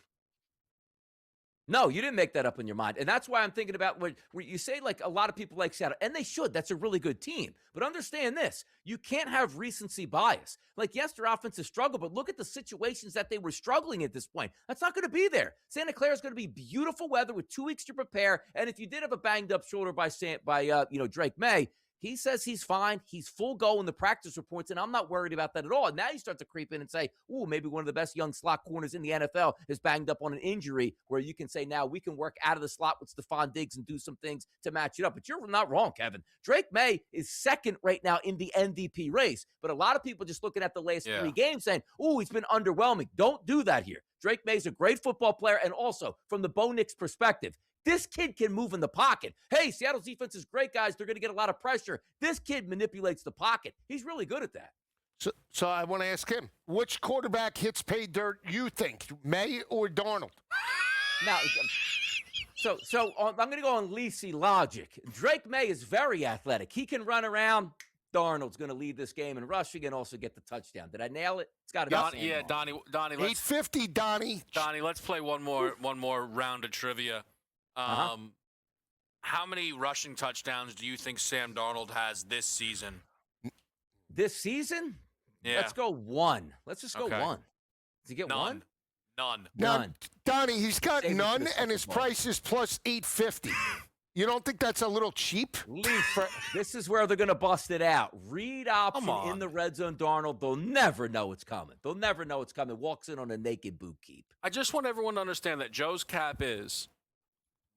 No, you didn't make that up in your mind. And that's why I'm thinking about when you say, like, a lot of people like Seattle, and they should. That's a really good team. But understand this. You can't have recency bias. Like, yes, their offense has struggled, but look at the situations that they were struggling at this point. That's not going to be there. Santa Clara is going to be beautiful weather with 2 weeks to prepare. And if you did have a banged-up shoulder by Drake May, he says he's fine. He's full go in the practice reports, and I'm not worried about that at all. And now you start to creep in and say, ooh, maybe one of the best young slot corners in the NFL is banged up on an injury, where you can say, now we can work out of the slot with Stephon Diggs and do some things to match it up. But you're not wrong, Kevin. Drake May is second right now in the MVP race. But a lot of people just looking at the last 3 games saying, ooh, he's been underwhelming. Don't do that here. Drake May's a great football player, and also, from the Bo Nix perspective, this kid can move in the pocket. Hey, Seattle's defense is great, guys. They're going to get a lot of pressure. This kid manipulates the pocket. He's really good at that. So I want to ask him, which quarterback hits pay dirt you think, May or Darnold? Now, I'm going to go on Lisi logic. Drake May is very athletic. He can run around. Darnold's going to lead this game in rushing and also get the touchdown. Did I nail it? It's got to be. Yeah, Donnie. 850, Donnie. Donnie, let's play one more round of trivia. How many rushing touchdowns do you think Sam Darnold has this season? This season? Yeah. Let's go 1. Let's just go 1. Does he get None. 1? None. Donnie, he's got none, and his price is plus 850. You don't think that's a little cheap? This is where they're going to bust it out. Read option in the red zone, Darnold. They'll never know it's coming. Walks in on a naked boot keep. I just want everyone to understand that Joe's cap is,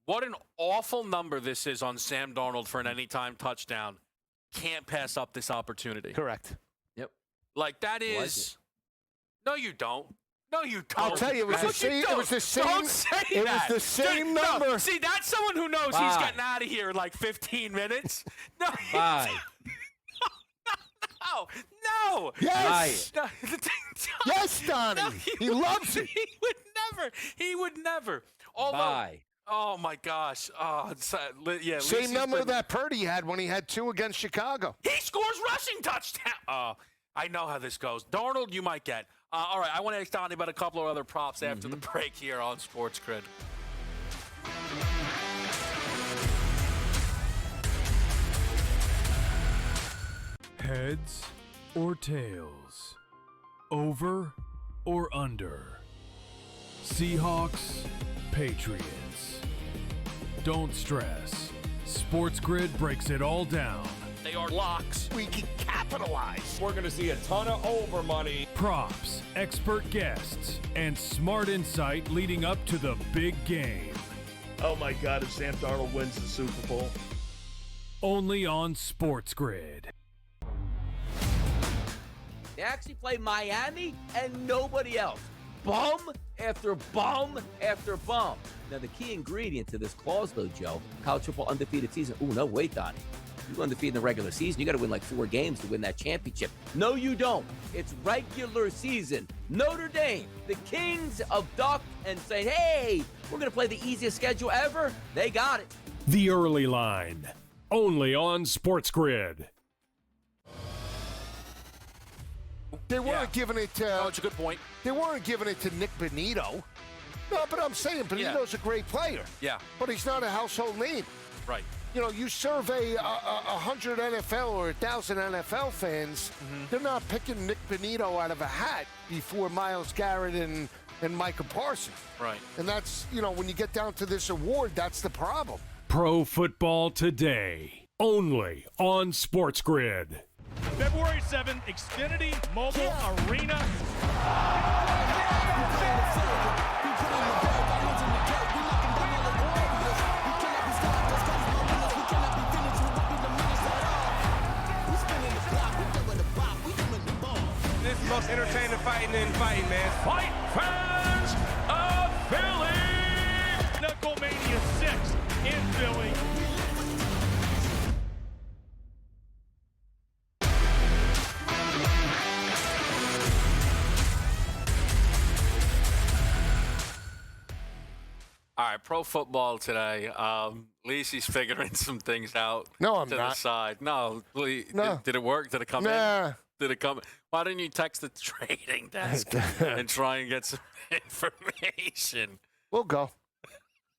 what an awful number this is on Sam Darnold for an anytime touchdown. Can't pass up this opportunity. Correct. Yep. Like, that is... No, you don't. No, you don't. I'll tell you, it was the same. It was the same. Don't say it that. was the same number. No. See, that's someone who knows he's getting out of here in like 15 minutes. No. Bye. No. Yes. No. Yes, Donnie. No, he loves it. He would never. Although, Bye. Oh, my gosh. Oh, yeah. Same number that Purdy had when he had 2 against Chicago. He scores rushing touchdown. I know how this goes. Darnold, you might get. All right, I want to ask Donnie about a couple of other props after the break here on SportsGrid. Heads or tails? Over or under? Seahawks, Patriots. Don't stress. SportsGrid breaks it all down. They are locks. We can capitalize. We're going to see a ton of over money. Props, expert guests, and smart insight leading up to the big game. Oh, my God, if Sam Darnold wins the Super Bowl. Only on SportsGrid. They actually play Miami and nobody else. Bum after bum after bum. Now, the key ingredient to this clause, though, Joe, college football undefeated season. Ooh, no, wait, Donnie. You undefeated in the regular season. You got to win like 4 games to win that championship. No, you don't. It's regular season. Notre Dame, the kings of duck, and say, hey, we're going to play the easiest schedule ever. They got it. The Early Line, only on SportsGrid. They weren't giving it to... Oh, it's a good point. They weren't giving it to Nick Benito. No, but I'm saying Benito's a great player. Yeah. But he's not a household name. Right. You know, you survey 100 NFL or 1,000 NFL fans, they're not picking Nick Benito out of a hat before Myles Garrett and Micah Parsons. Right. And that's, you know, when you get down to this award, that's the problem. Pro Football Today, only on SportsGrid. February 7th, Xfinity Mobile Arena. This is the most entertaining fighting in fighting, man. Fight fans of Philly! Knucklemania 6 in Philly. All right, pro football today. Lisi's figuring some things out. No, I'm to not. The side. No, No. Did it work? Did it come in? Did it come? Why didn't you text the trading desk and try and get some information? We'll go.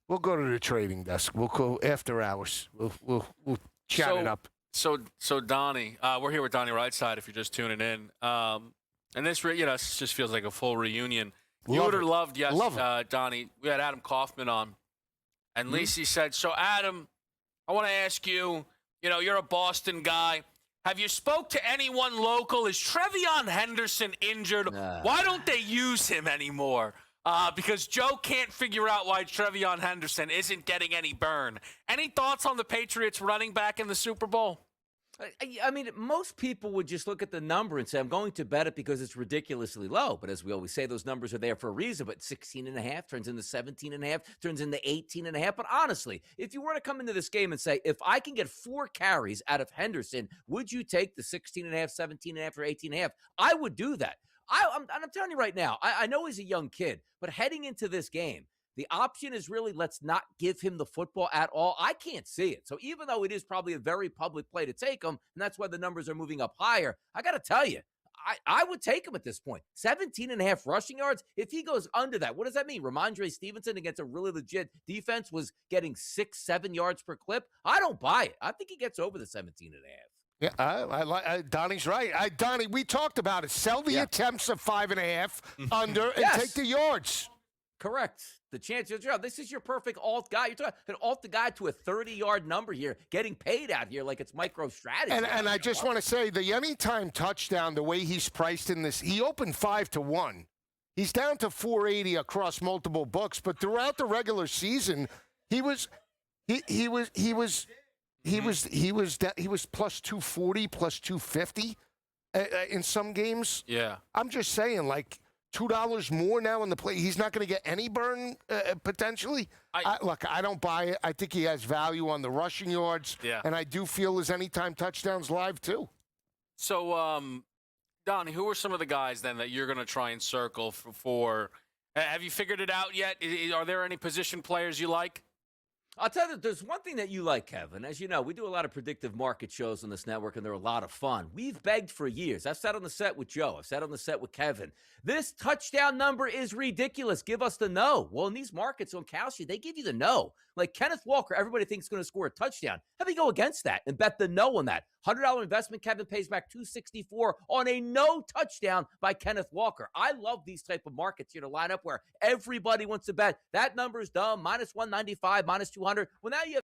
We'll go to the trading desk. We'll go after hours. We'll chat it up. So Donnie, we're here with Donnie Rightside. If you're just tuning in, and this this just feels like a full reunion. You would have loved, Donnie. We had Adam Kaufman on, and Lisi said, "So Adam, I want to ask you. You're a Boston guy. Have you spoke to anyone local? Is Trevion Henderson injured? Why don't they use him anymore? Because Joe can't figure out why Trevion Henderson isn't getting any burn. Any thoughts on the Patriots running back in the Super Bowl?" I mean, most people would just look at the number and say, I'm going to bet it because it's ridiculously low. But as we always say, those numbers are there for a reason. But 16.5 turns into 17.5, turns into 18.5. But honestly, if you were to come into this game and say, if I can get 4 carries out of Henderson, would you take the 16.5, 17.5, or 18.5? I would do that. I'm telling you right now, I know he's a young kid, but heading into this game, the option is really let's not give him the football at all. I can't see it. So even though it is probably a very public play to take him, and that's why the numbers are moving up higher, I got to tell you, I would take him at this point. 17.5 rushing yards. If he goes under that, what does that mean? Ramondre Stevenson against a really legit defense was getting 6-7 yards per clip. I don't buy it. I think he gets over the 17.5. Yeah, I like Donnie's right. Donnie, we talked about it. Sell the attempts of 5.5 under and take the yards. Correct. The chance of this is your perfect alt guy. You're talking an alt the guy to a 30-yard number here, getting paid out here like it's micro strategy. And I just want to say the anytime touchdown, the way he's priced in this, he opened 5-1. He's down to 480 across multiple books, but throughout the regular season, he was plus 240, plus 250 in some games. Yeah. I'm just saying, like, $2 more now in the play. He's not going to get any burn potentially. Look, I don't buy it. I think he has value on the rushing yards. Yeah. And I do feel his anytime touchdowns live too. So, Donnie, who are some of the guys then that you're going to try and circle for? Have you figured it out yet? Are there any position players you like? I'll tell you, there's one thing that you like, Kevin. As you know, we do a lot of predictive market shows on this network, and they're a lot of fun. We've begged for years. I've sat on the set with Joe. I've sat on the set with Kevin. This touchdown number is ridiculous. Give us the no. Well, in these markets on Kalshi, they give you the no. Like Kenneth Walker, everybody thinks is going to score a touchdown. How do you go against that and bet the no on that? $100 investment, Kevin pays back $264 on a no touchdown by Kenneth Walker. I love these type of markets here to line up where everybody wants to bet. That number is dumb, minus 195, minus 200. Well, now you have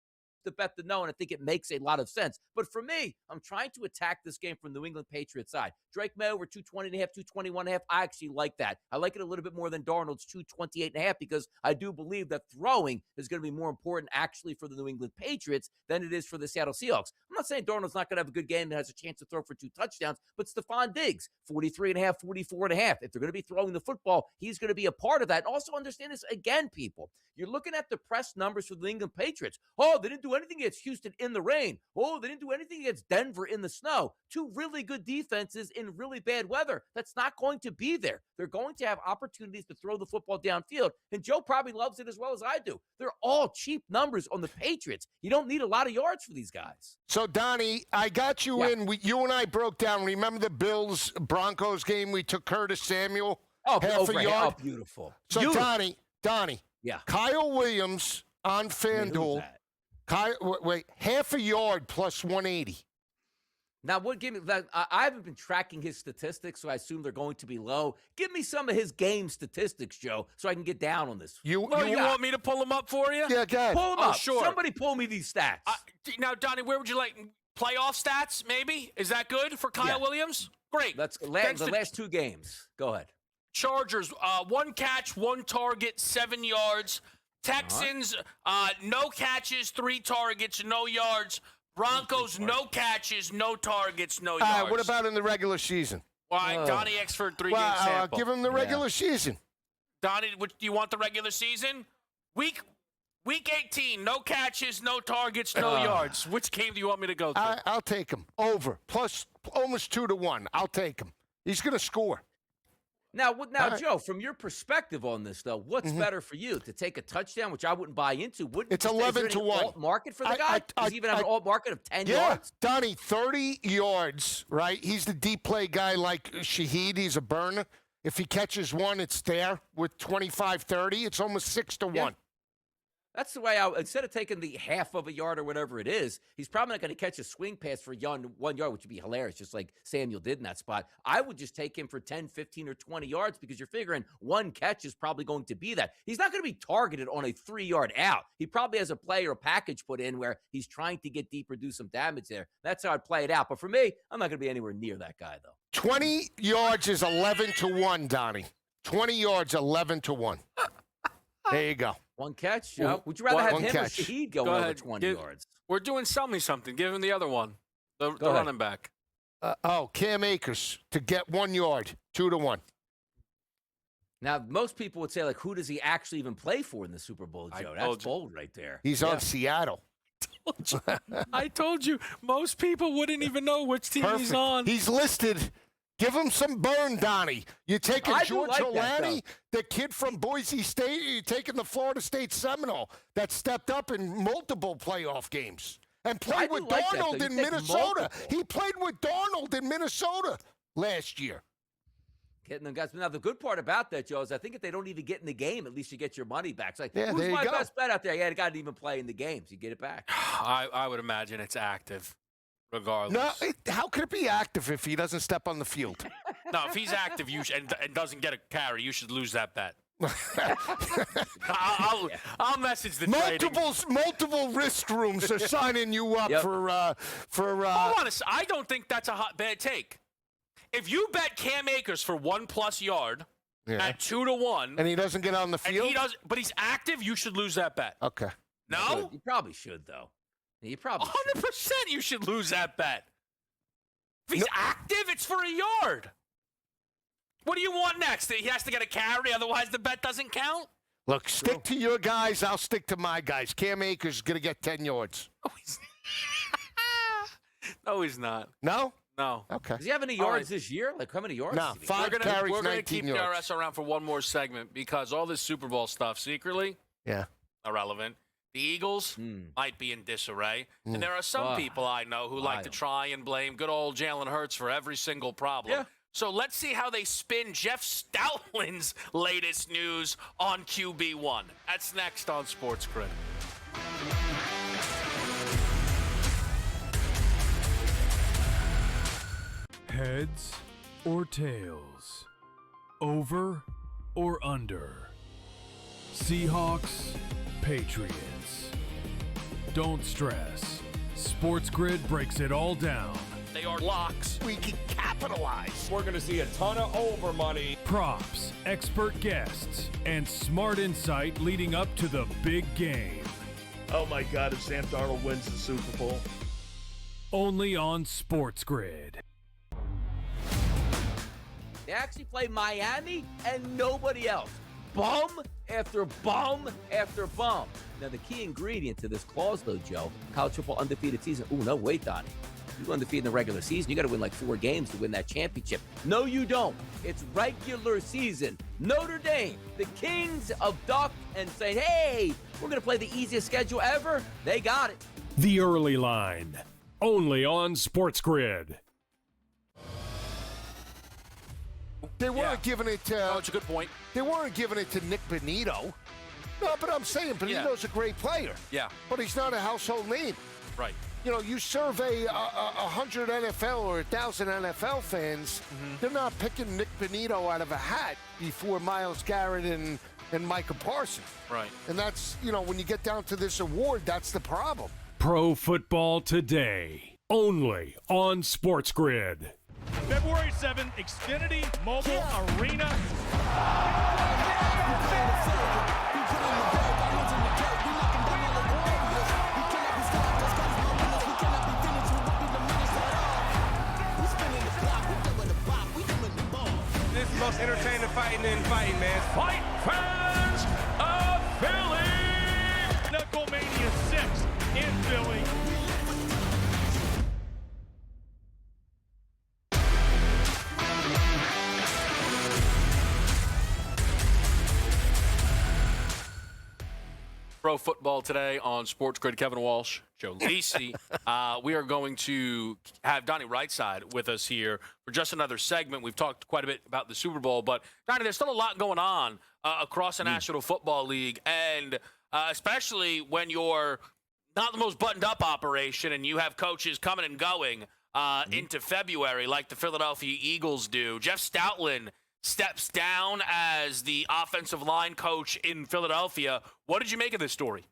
to bet the no, and I think it makes a lot of sense. But for me, I'm trying to attack this game from New England Patriots side. Drake May over 220.5, 221.5. I actually like that. I like it a little bit more than Darnold's 228.5 because I do believe that throwing is going to be more important actually for the New England Patriots than it is for the Seattle Seahawks. I'm not saying Darnold's not going to have a good game that has a chance to throw for 2 touchdowns, but Stephon Diggs, 43.5, 44.5. If they're going to be throwing the football, he's going to be a part of that. And also understand this again, people. You're looking at the press numbers for the New England Patriots. Oh, they didn't do anything against Houston in the rain. Oh, they didn't do anything against Denver in the snow. 2 really good defenses in really bad weather. That's not going to be there. They're going to have opportunities to throw the football downfield, and Joe probably loves it as well as I do. They're all cheap numbers on the Patriots. You don't need a lot of yards for these guys. So, Donnie, I got you in. You and I broke down. Remember the Bills-Broncos game? We took Curtis Samuel, half a yard. Oh, beautiful. So, beautiful. Donnie, yeah. Kyle Williams on FanDuel. Half a yard plus 180. Now, what give me that? I haven't been tracking his statistics, so I assume they're going to be low. Give me some of his game statistics, Joe, so I can get down on this. You want me to pull them up for you? Yeah, go ahead. Pull them up. Sure. Somebody pull me these stats. Now, Donnie, where would you like playoff stats? Maybe is that good for Kyle Williams? Great. Let's the last 2 games. Go ahead. Chargers, 1 catch, 1 target, 7 yards. Texans, no catches, 3 targets, no yards. Broncos, no catches, no targets, no yards. What about in the regular season? Why, Donnie X for 3-game sample. Give him the regular season. Donnie, do you want the regular season? Week 18, no catches, no targets, no yards. Which game do you want me to go to? I'll take him. Over. Plus almost 2-1. I'll take him. He's going to score. Now, Joe, from your perspective on this, though, what's better for you? To take a touchdown, which I wouldn't buy into. It's 11-1. Alt market for the guy? Does he even have an alt market of 10 yards? Donnie, 30 yards, right? He's the deep play guy like Shaheed. He's a burner. If he catches one, it's there. With 25-30, it's almost 6-1. That's the way instead of taking the half of a yard or whatever it is, he's probably not going to catch a swing pass for 1 yard, which would be hilarious, just like Samuel did in that spot. I would just take him for 10, 15, or 20 yards because you're figuring one catch is probably going to be that. He's not going to be targeted on a 3-yard out. He probably has a play or a package put in where he's trying to get deep or do some damage there. That's how I'd play it out. But for me, I'm not going to be anywhere near that guy, though. 20 yards is 11-1, Donnie. 20 yards, 11-1. There you go. One catch? Yeah. Would you rather have him catch. or Shaheed go over 20 yards? We're doing Sell Me Something. Give him the other one, the running back. Cam Akers to get 1 yard, 2-1. Now, most people would say, like, who does he actually even play for in the Super Bowl, Joe? That's bold right there. He's on Seattle. I told you, most people wouldn't even know which team he's on. He's listed. Give him some burn, Donnie. You're taking George Olani, the kid from Boise State. You're taking the Florida State Seminole that stepped up in multiple playoff games and played with Darnold in Minnesota. He played with Darnold in Minnesota last year. Getting them guys. Now, the good part about that, Joe, is I think if they don't even get in the game, at least you get your money back. It's like, who's my best bet out there? Yeah, the guy didn't even play in the games. You get it back. I would imagine it's active. Regardless. No, how could it be active if he doesn't step on the field? No, if he's active and doesn't get a carry, you should lose that bet. I'll message the multiple risk rooms are signing you up for. Hold on, I don't think that's a bad take. If you bet Cam Akers for 1+ yard at 2-1, and he doesn't get on the field, but he's active, you should lose that bet. Okay. No, you probably should though. You probably 100% you should lose that bet. If he's active, it's for a yard. What do you want next? He has to get a carry, otherwise the bet doesn't count? Look, stick to your guys. I'll stick to my guys. Cam Akers is going to get 10 yards. No, he's not. No? No. Okay. Does he have any yards this year? Like, how many yards? No, 5 carries, 19 yards. We're going to keep DRS around for one more segment because all this Super Bowl stuff secretly irrelevant. The Eagles might be in disarray, and there are some people I know who like to try and blame good old Jalen Hurts for every single problem. Yeah. So let's see how they spin Jeff Stoutland's latest news on QB1. That's next on SportsGrid. Heads or tails? Over or under? Seahawks, Patriots. Don't stress. SportsGrid breaks it all down. They are locks. We can capitalize. We're going to see a ton of over money. Props, expert guests, and smart insight leading up to the big game. Oh, my God, if Sam Darnold wins the Super Bowl. Only on SportsGrid. They actually play Miami and nobody else. Bum after bum after bum. Now, the key ingredient to this clause, though, Joe, college football undefeated season. Ooh, no, wait, Donnie. You undefeated in the regular season. You got to win like 4 games to win that championship. No, you don't. It's regular season. Notre Dame, the kings of duck, and saying, hey, we're going to play the easiest schedule ever. They got it. The Early Line, only on SportsGrid. They weren't giving it to... Oh, it's a good point. They weren't giving it to Nick Bonito. No, but I'm saying Bonito's a great player. Yeah. But he's not a household name. Right. You know, you survey 100 NFL or 1,000 NFL fans, they're not picking Nick Bonito out of a hat before Myles Garrett and Micah Parsons. Right. And that's, you know, when you get down to this award, that's the problem. Pro Football Today, only on SportsGrid. February 7th, Xfinity Mobile Arena. This is the most entertaining fighting in fighting, man. Fight fans of Philly! Knucklemania 6 in Philly. Pro Football Today on SportsGrid. Kevin Walsh, Joe Lisi. We are going to have Donnie Rightside with us here for just another segment. We've talked quite a bit about the Super Bowl, but Donnie, there's still a lot going on across the National Football League, and especially when you're not the most buttoned-up operation and you have coaches coming and going into February like the Philadelphia Eagles do. Jeff Stoutland steps down as the offensive line coach in Philadelphia. What did you make of this story?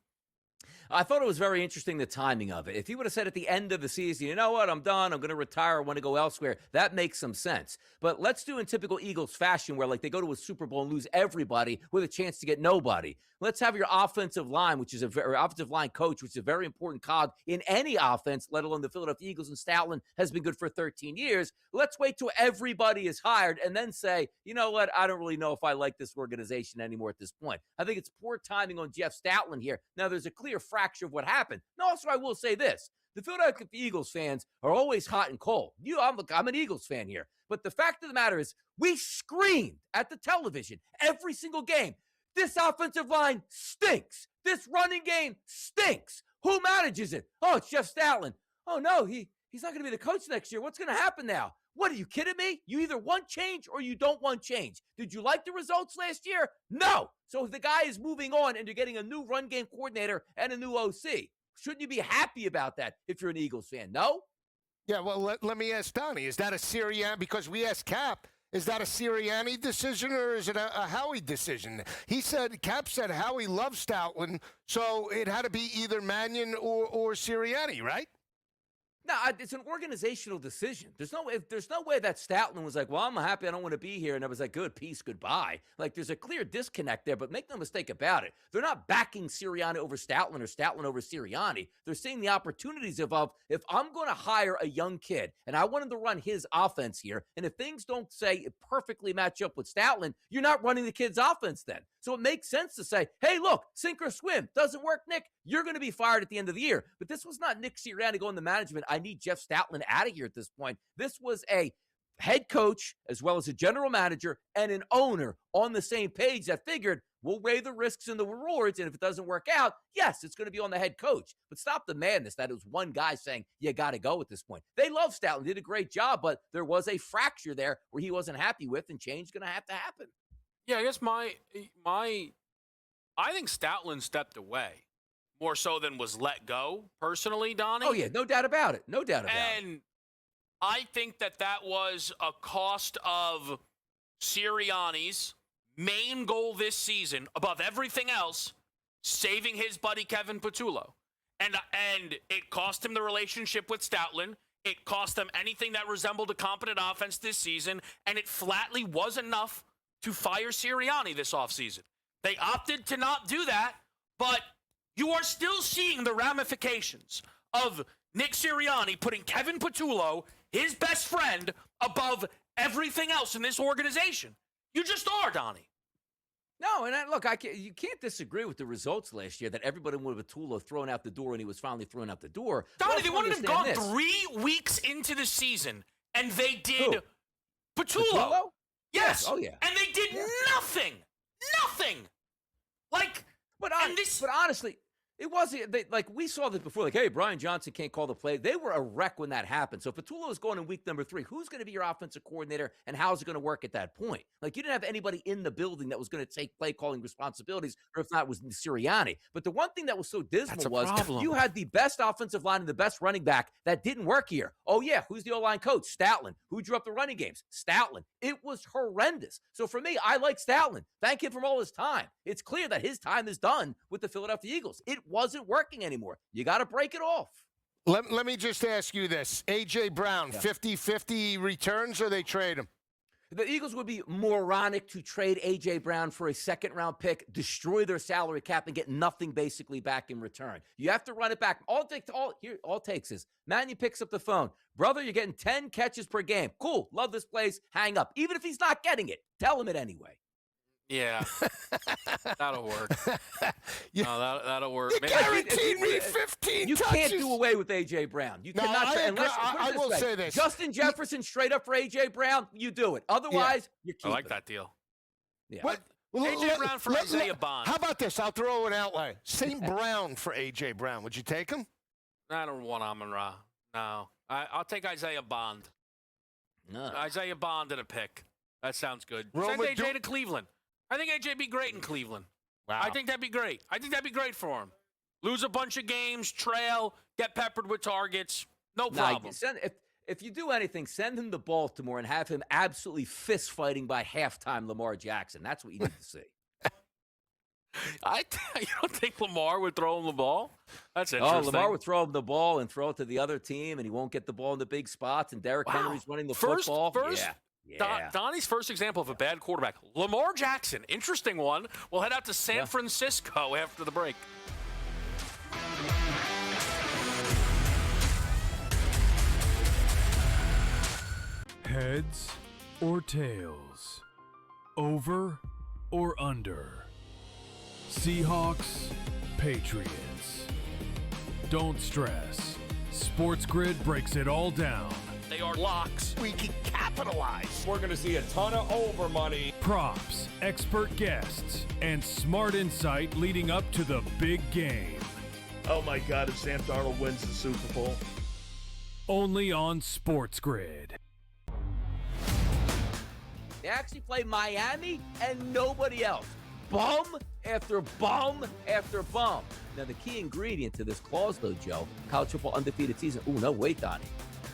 I thought it was very interesting, the timing of it. If he would have said at the end of the season, you know what, I'm done, I'm going to retire, I want to go elsewhere, that makes some sense. But let's do in typical Eagles fashion where, like, they go to a Super Bowl and lose everybody with a chance to get nobody. Let's have your offensive line, offensive line coach, which is a very important cog in any offense, let alone the Philadelphia Eagles, and Stoutland has been good for 13 years. Let's wait till everybody is hired and then say, you know what, I don't really know if I like this organization anymore at this point. I think it's poor timing on Jeff Stoutland here. Now, there's a clear fracture of what happened. Now, also, I will say this. The Philadelphia Eagles fans are always hot and cold. I'm an Eagles fan here. But the fact of the matter is, we screamed at the television every single game. This offensive line stinks. This running game stinks. Who manages it? Oh, it's Jeff Stoutland. Oh, no, he's not going to be the coach next year. What's going to happen now? What, are you kidding me? You either want change or you don't want change. Did you like the results last year? No. So if the guy is moving on and you're getting a new run game coordinator and a new OC, shouldn't you be happy about that if you're an Eagles fan? No? Yeah, well, let me ask Donnie. Is that a Sirianni? Because we asked Cap, is that a Sirianni decision or is it a Howie decision? He said, Cap said Howie loves Stoutland, so it had to be either Mannion or Sirianni, right? No, it's an organizational decision. There's no way that Stoutland was like, well, I'm happy I don't want to be here. And I was like, good, peace, goodbye. Like, there's a clear disconnect there, but make no mistake about it. They're not backing Sirianni over Stoutland or Stoutland over Sirianni. They're seeing the opportunities of if I'm going to hire a young kid and I want him to run his offense here, and if things don't say perfectly match up with Stoutland, you're not running the kid's offense then. So it makes sense to say, hey, look, sink or swim. Doesn't work, Nick. You're going to be fired at the end of the year. But this was not Nick Sirianni going to management. I need Jeff Stoutland out of here at this point. This was a head coach as well as a general manager and an owner on the same page that figured we'll weigh the risks and the rewards, and if it doesn't work out, yes, it's going to be on the head coach. But stop the madness that it was one guy saying, you got to go at this point. They love Stoutland, did a great job, but there was a fracture there where he wasn't happy with, and change is going to have to happen. Yeah, I guess I think Stoutland stepped away more so than was let go, personally, Donnie. Oh, yeah, no doubt about it. No doubt about it. And I think that was a cost of Sirianni's main goal this season, above everything else, saving his buddy Kevin Patullo. And it cost him the relationship with Stoutland. It cost them anything that resembled a competent offense this season, and it flatly was enough to fire Sirianni this offseason. They opted to not do that, but you are still seeing the ramifications of Nick Sirianni putting Kevin Patullo, his best friend, above everything else in this organization. You just are, Donnie. No, and you can't disagree with the results last year that everybody wanted Patullo thrown out the door, and he was finally thrown out the door. Donnie, they wouldn't have gone 3 weeks into the season, and they did Patullo. Yes. Oh, yeah. And they did nothing. Nothing. But honestly, it wasn't we saw this before. Like, hey, Brian Johnson can't call the play. They were a wreck when that happened. So if Patullo is going in week number 3, who's going to be your offensive coordinator, and how's it going to work at that point? Like, you didn't have anybody in the building that was going to take play calling responsibilities, or if not, it was Sirianni. But the one thing that was so dismal was you had the best offensive line and the best running back that didn't work here. Oh yeah, who's the O-line coach? Stoutland. Who drew up the running games? Stoutland. It was horrendous. So for me, I like Stoutland. Thank him for all his time. It's clear that his time is done with the Philadelphia Eagles. It wasn't working anymore. You got to break it off. Let me just ask you this. A.J. Brown, 50-50 returns, or they trade him? The Eagles would be moronic to trade A.J. Brown for a second-round pick, destroy their salary cap, and get nothing basically back in return. You have to run it back. All it takes is Mannion picks up the phone. Brother, you're getting 10 catches per game. Cool. Love this place. Hang up. Even if he's not getting it, tell him it anyway. Yeah, that'll work. No, that'll work. You guaranteed me 15 You touches. can't do away with A.J. Brown. You cannot. I will say this. Justin Jefferson straight up for A.J. Brown, you do it. Otherwise, you keep I like that deal. Yeah. A.J. Brown for Isaiah Bond. How about this? I'll throw an outlay. St. Brown for A.J. Brown. Would you take him? I don't want Amon-Ra. No. I'll take Isaiah Bond. No. Isaiah Bond and a pick. That sounds good. Send A.J. to Cleveland. I think A.J. be great in Cleveland. Wow. I think that'd be great. I think that'd be great for him. Lose a bunch of games, trail, get peppered with targets. No problem. If you do anything, send him to Baltimore and have him absolutely fist fighting by halftime Lamar Jackson. That's what you need to see. You don't think Lamar would throw him the ball? That's interesting. Oh, Lamar would throw him the ball and throw it to the other team, and he won't get the ball in the big spots, and Derrick Henry's running the football. Yeah. Donnie's first example of a bad quarterback. Lamar Jackson, interesting one. We'll head out to San Francisco after the break. Heads or tails? Over or under? Seahawks, Patriots. Don't stress. SportsGrid breaks it all down. They are locks. We can capitalize. We're going to see a ton of over money. Props, expert guests, and smart insight leading up to the big game. Oh my God, if Sam Darnold wins the Super Bowl. Only on SportsGrid. They actually play Miami and nobody else. Bum after bum after bum. Now, the key ingredient to this clause, though, Joe, college football undefeated season. Ooh, no, wait, Donnie.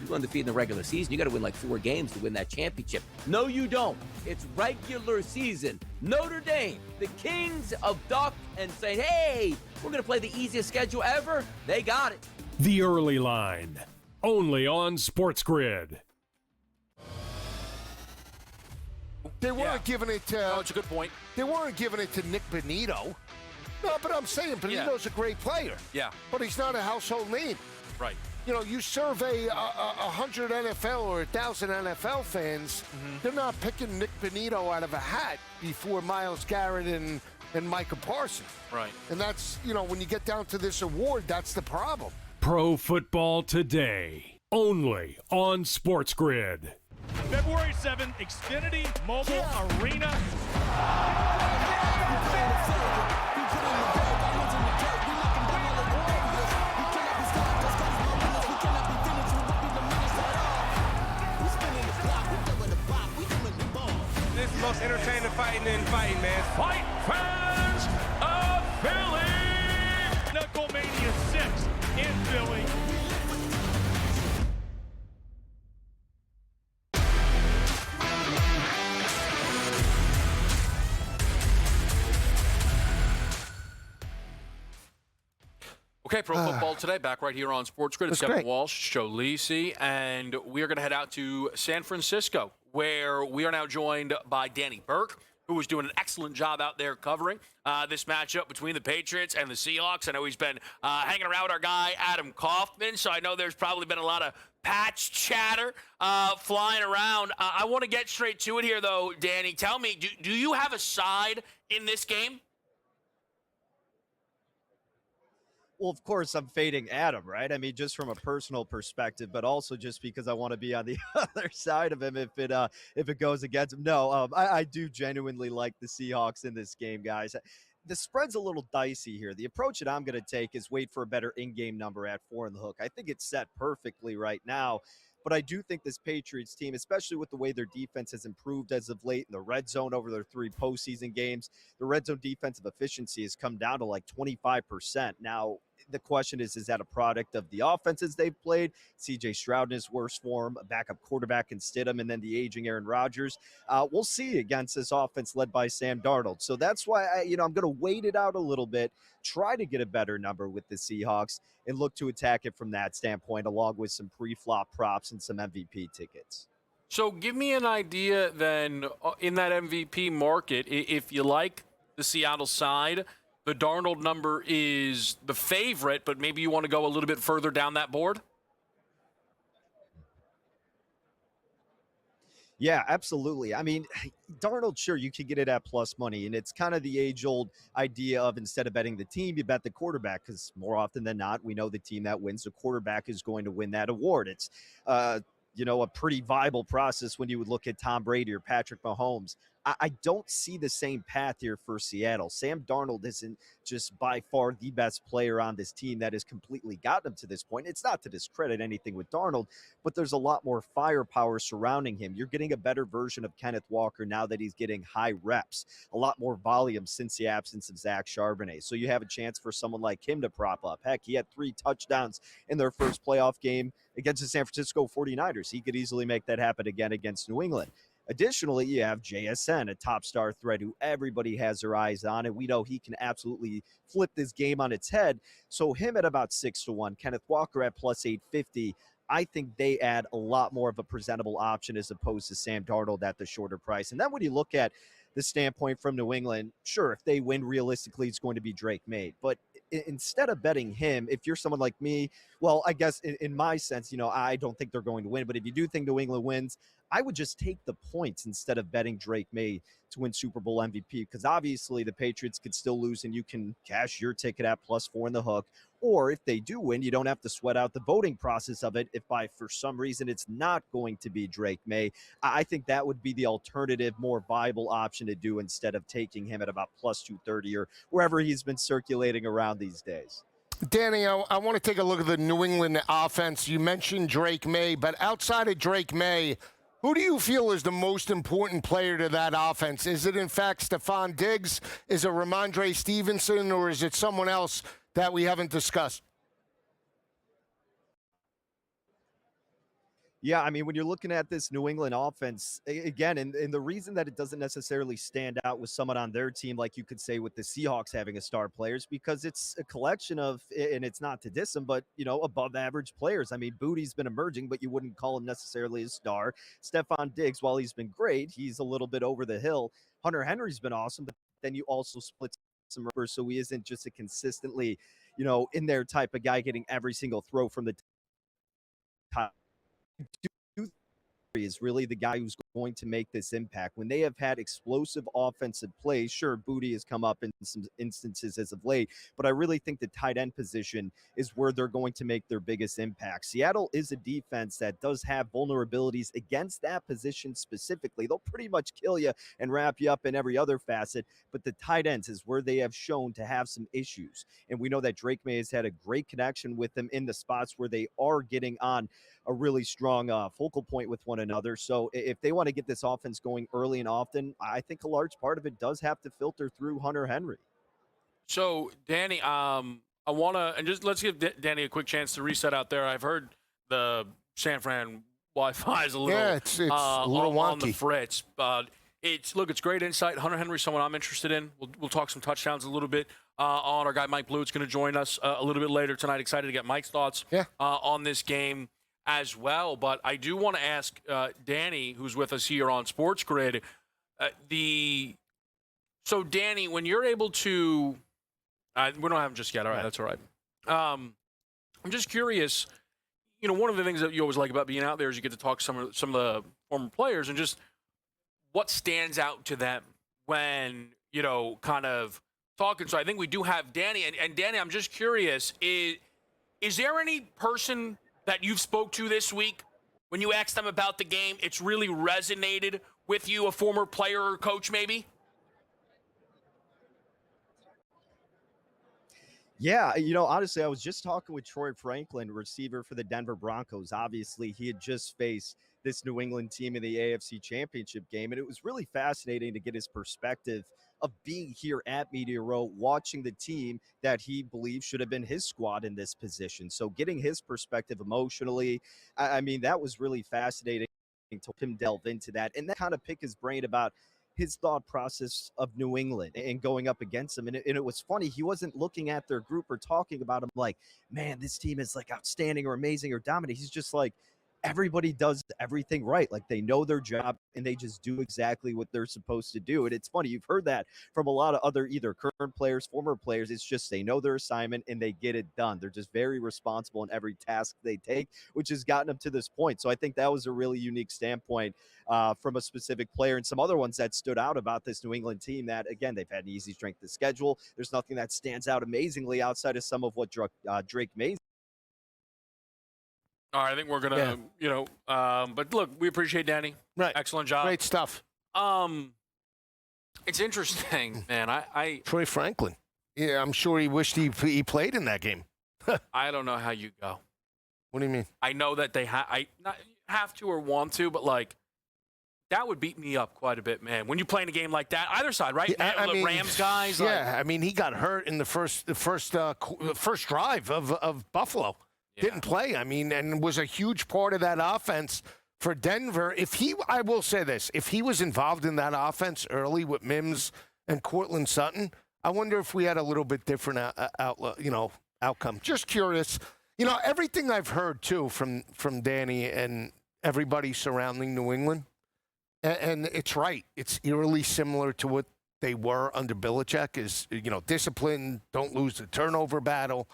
You're undefeated in the regular season. You got to win like 4 games to win that championship. No, you don't. It's regular season. Notre Dame, the kings of duck, and saying, hey, we're going to play the easiest schedule ever. They got it. The Early Line. Only on SportsGrid. They weren't giving it to... Oh, it's a good point. They weren't giving it to Nick Benito. No, but I'm saying Benito's a great player. Yeah. But he's not a household name. Right. You know, you survey 100 NFL or 1,000 NFL fans, they're not picking Nick Benito out of a hat before Myles Garrett and Micah Parsons. Right. And that's, you know, when you get down to this award, that's the problem. Pro Football Today. Only on SportsGrid. February 7th, Xfinity Mobile Arena. This is the most entertaining fighting in fighting, man. Fight fans of Philly! Knucklemania 6 in Philly. Okay, Pro Football Today, back right here on SportsGrid. It's Kevin Walsh, Joe Lisi, and we are going to head out to San Francisco, where we are now joined by Danny Burke, who was doing an excellent job out there covering this matchup between the Patriots and the Seahawks. I know he's been hanging around with our guy, Adam Kaufman, so I know there's probably been a lot of patch chatter flying around. I want to get straight to it here, though, Danny. Tell me, do you have a side in this game? Well, of course, I'm fading Adam, right? I mean, just from a personal perspective, but also just because I want to be on the other side of him if it goes against him. No, I do genuinely like the Seahawks in this game, guys. The spread's a little dicey here. The approach that I'm going to take is wait for a better in-game number at 4 in the hook. I think it's set perfectly right now. But I do think this Patriots team, especially with the way their defense has improved as of late in the red zone over their 3 postseason games, the red zone defensive efficiency has come down to like 25%. Now, the question is that a product of the offenses they've played? C.J. Stroud in his worst form, a backup quarterback in Stidham, and then the aging Aaron Rodgers. We'll see against this offense led by Sam Darnold. So that's why I'm going to wait it out a little bit, try to get a better number with the Seahawks, and look to attack it from that standpoint, along with some pre-flop props and some MVP tickets. So give me an idea then in that MVP market, if you like the Seattle side, the Darnold number is the favorite, but maybe you want to go a little bit further down that board? Yeah, absolutely. I mean, Darnold, sure, you can get it at plus money, and it's kind of the age-old idea of instead of betting the team, you bet the quarterback, because more often than not, we know the team that wins, the quarterback is going to win that award. It's, a pretty viable process when you would look at Tom Brady or Patrick Mahomes. I don't see the same path here for Seattle. Sam Darnold isn't just by far the best player on this team that has completely gotten him to this point. It's not to discredit anything with Darnold, but there's a lot more firepower surrounding him. You're getting a better version of Kenneth Walker now that he's getting high reps, a lot more volume since the absence of Zach Charbonnet. So you have a chance for someone like him to prop up. Heck, he had 3 touchdowns in their first playoff game against the San Francisco 49ers. He could easily make that happen again against New England. Additionally, you have JSN, a top star threat who everybody has their eyes on, and we know he can absolutely flip this game on its head. So him at about 6-1, Kenneth Walker at plus 850. I think they add a lot more of a presentable option as opposed to Sam Darnold at the shorter price. And then when you look at the standpoint from New England, sure, if they win realistically, it's going to be Drake May. But instead of betting him, if you're someone like me, well, I guess in my sense, I don't think they're going to win. But if you do think New England wins, I would just take the points instead of betting Drake May to win Super Bowl MVP, because obviously the Patriots could still lose and you can cash your ticket at +4 in the hook. Or if they do win, you don't have to sweat out the voting process of it. If for some reason it's not going to be Drake May, I think that would be the alternative, more viable option to do instead of taking him at about +230 or wherever he's been circulating around these days. Danny, I want to take a look at the New England offense. You mentioned Drake May, but outside of Drake May, who do you feel is the most important player to that offense? Is it, in fact, Stephon Diggs? Is it Ramondre Stevenson? Or is it someone else that we haven't discussed? Yeah, I mean, when you're looking at this New England offense, again, and the reason that it doesn't necessarily stand out with someone on their team, like you could say with the Seahawks having a star players, because it's a collection of, and it's not to diss them, but, above average players. I mean, Booty's been emerging, but you wouldn't call him necessarily a star. Stephon Diggs, while he's been great, he's a little bit over the hill. Hunter Henry's been awesome, but then you also split some rivers, so he isn't just a consistently, in there type of guy getting every single throw from the top. Is really the guy who's going to make this impact. When they have had explosive offensive plays, sure, Booty has come up in some instances as of late, but I really think the tight end position is where they're going to make their biggest impact. Seattle is a defense that does have vulnerabilities against that position specifically. They'll pretty much kill you and wrap you up in every other facet, but the tight ends is where they have shown to have some issues. And we know that Drake May has had a great connection with them in the spots where they are getting on a really strong focal point with one another. So if they want to get this offense going early and often, I think a large part of it does have to filter through Hunter Henry. So, Danny, I want to, and just let's give Danny a quick chance to reset out there. I've heard the San Fran Wi-Fi is a little, it's a little wonky on the fritz, but it's great insight. Hunter Henry, someone I'm interested in. We'll talk some touchdowns a little bit on our guy Mike Blue's going to join us a little bit later tonight. Excited to get Mike's thoughts on this game as well. But I do want to ask Danny, who's with us here on SportsGrid, so Danny, when you're able to, we don't have him just yet. All right, that's all right. I'm just curious. One of the things that you always like about being out there is you get to talk to some of the former players and just what stands out to them when kind of talking. So I think we do have Danny, and Danny, I'm just curious: is there any person that you've spoke to this week when you asked them about the game, it's really resonated with you, a former player or coach maybe? Yeah, honestly, I was just talking with Troy Franklin, receiver for the Denver Broncos. Obviously, he had just faced this New England team in the AFC Championship game, and it was really fascinating to get his perspective of being here at Media Row, watching the team that he believes should have been his squad in this position. So getting his perspective emotionally, I mean, that was really fascinating to him delve into that and then kind of pick his brain about his thought process of New England and going up against them. And it was funny. He wasn't looking at their group or talking about them like, man, this team is like outstanding or amazing or dominant. He's just like, everybody does everything right. Like they know their job and they just do exactly what they're supposed to do. And it's funny. You've heard that from a lot of other either current players, former players. It's just they know their assignment and they get it done. They're just very responsible in every task they take, which has gotten them to this point. So I think that was a really unique standpoint from a specific player, and some other ones that stood out about this New England team that, again, they've had an easy strength of schedule. There's nothing that stands out amazingly outside of some of what Drake May. All right, I think we're gonna, but look, we appreciate Danny. Right, excellent job, great stuff. It's interesting, man. I Troy Franklin. Yeah, I'm sure he wished he played in that game. I don't know how you go. What do you mean? I know that they not have to or want to, but like that would beat me up quite a bit, man. When you play in a game like that, either side, right? Yeah, I mean, Rams guys. Yeah, I mean, he got hurt in the first drive of Buffalo. Yeah. Didn't play. I mean, and was a huge part of that offense for Denver. I will say this: if he was involved in that offense early with Mims and Courtland Sutton, I wonder if we had a little bit different outcome. Just curious. Everything I've heard too from Danny and everybody surrounding New England. And it's right. It's eerily similar to what they were under Belichick is, discipline, don't lose the turnover battle.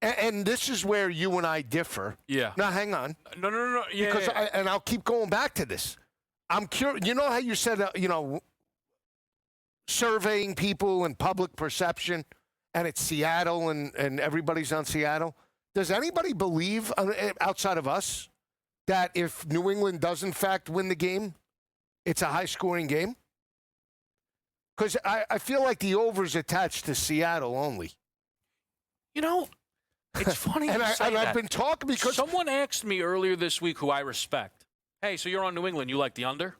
And this is where you and I differ. Yeah. Now, hang on. No. Yeah. Because I'll keep going back to this. I'm curious. You know how you said, surveying people and public perception, and it's Seattle and everybody's on Seattle? Does anybody believe, outside of us, that if New England does, in fact, win the game, it's a high-scoring game? Because I feel like the over's attached to Seattle only. It's funny and you say that. I've been talking because someone asked me earlier this week, who I respect, hey, so you're on New England, you like the under?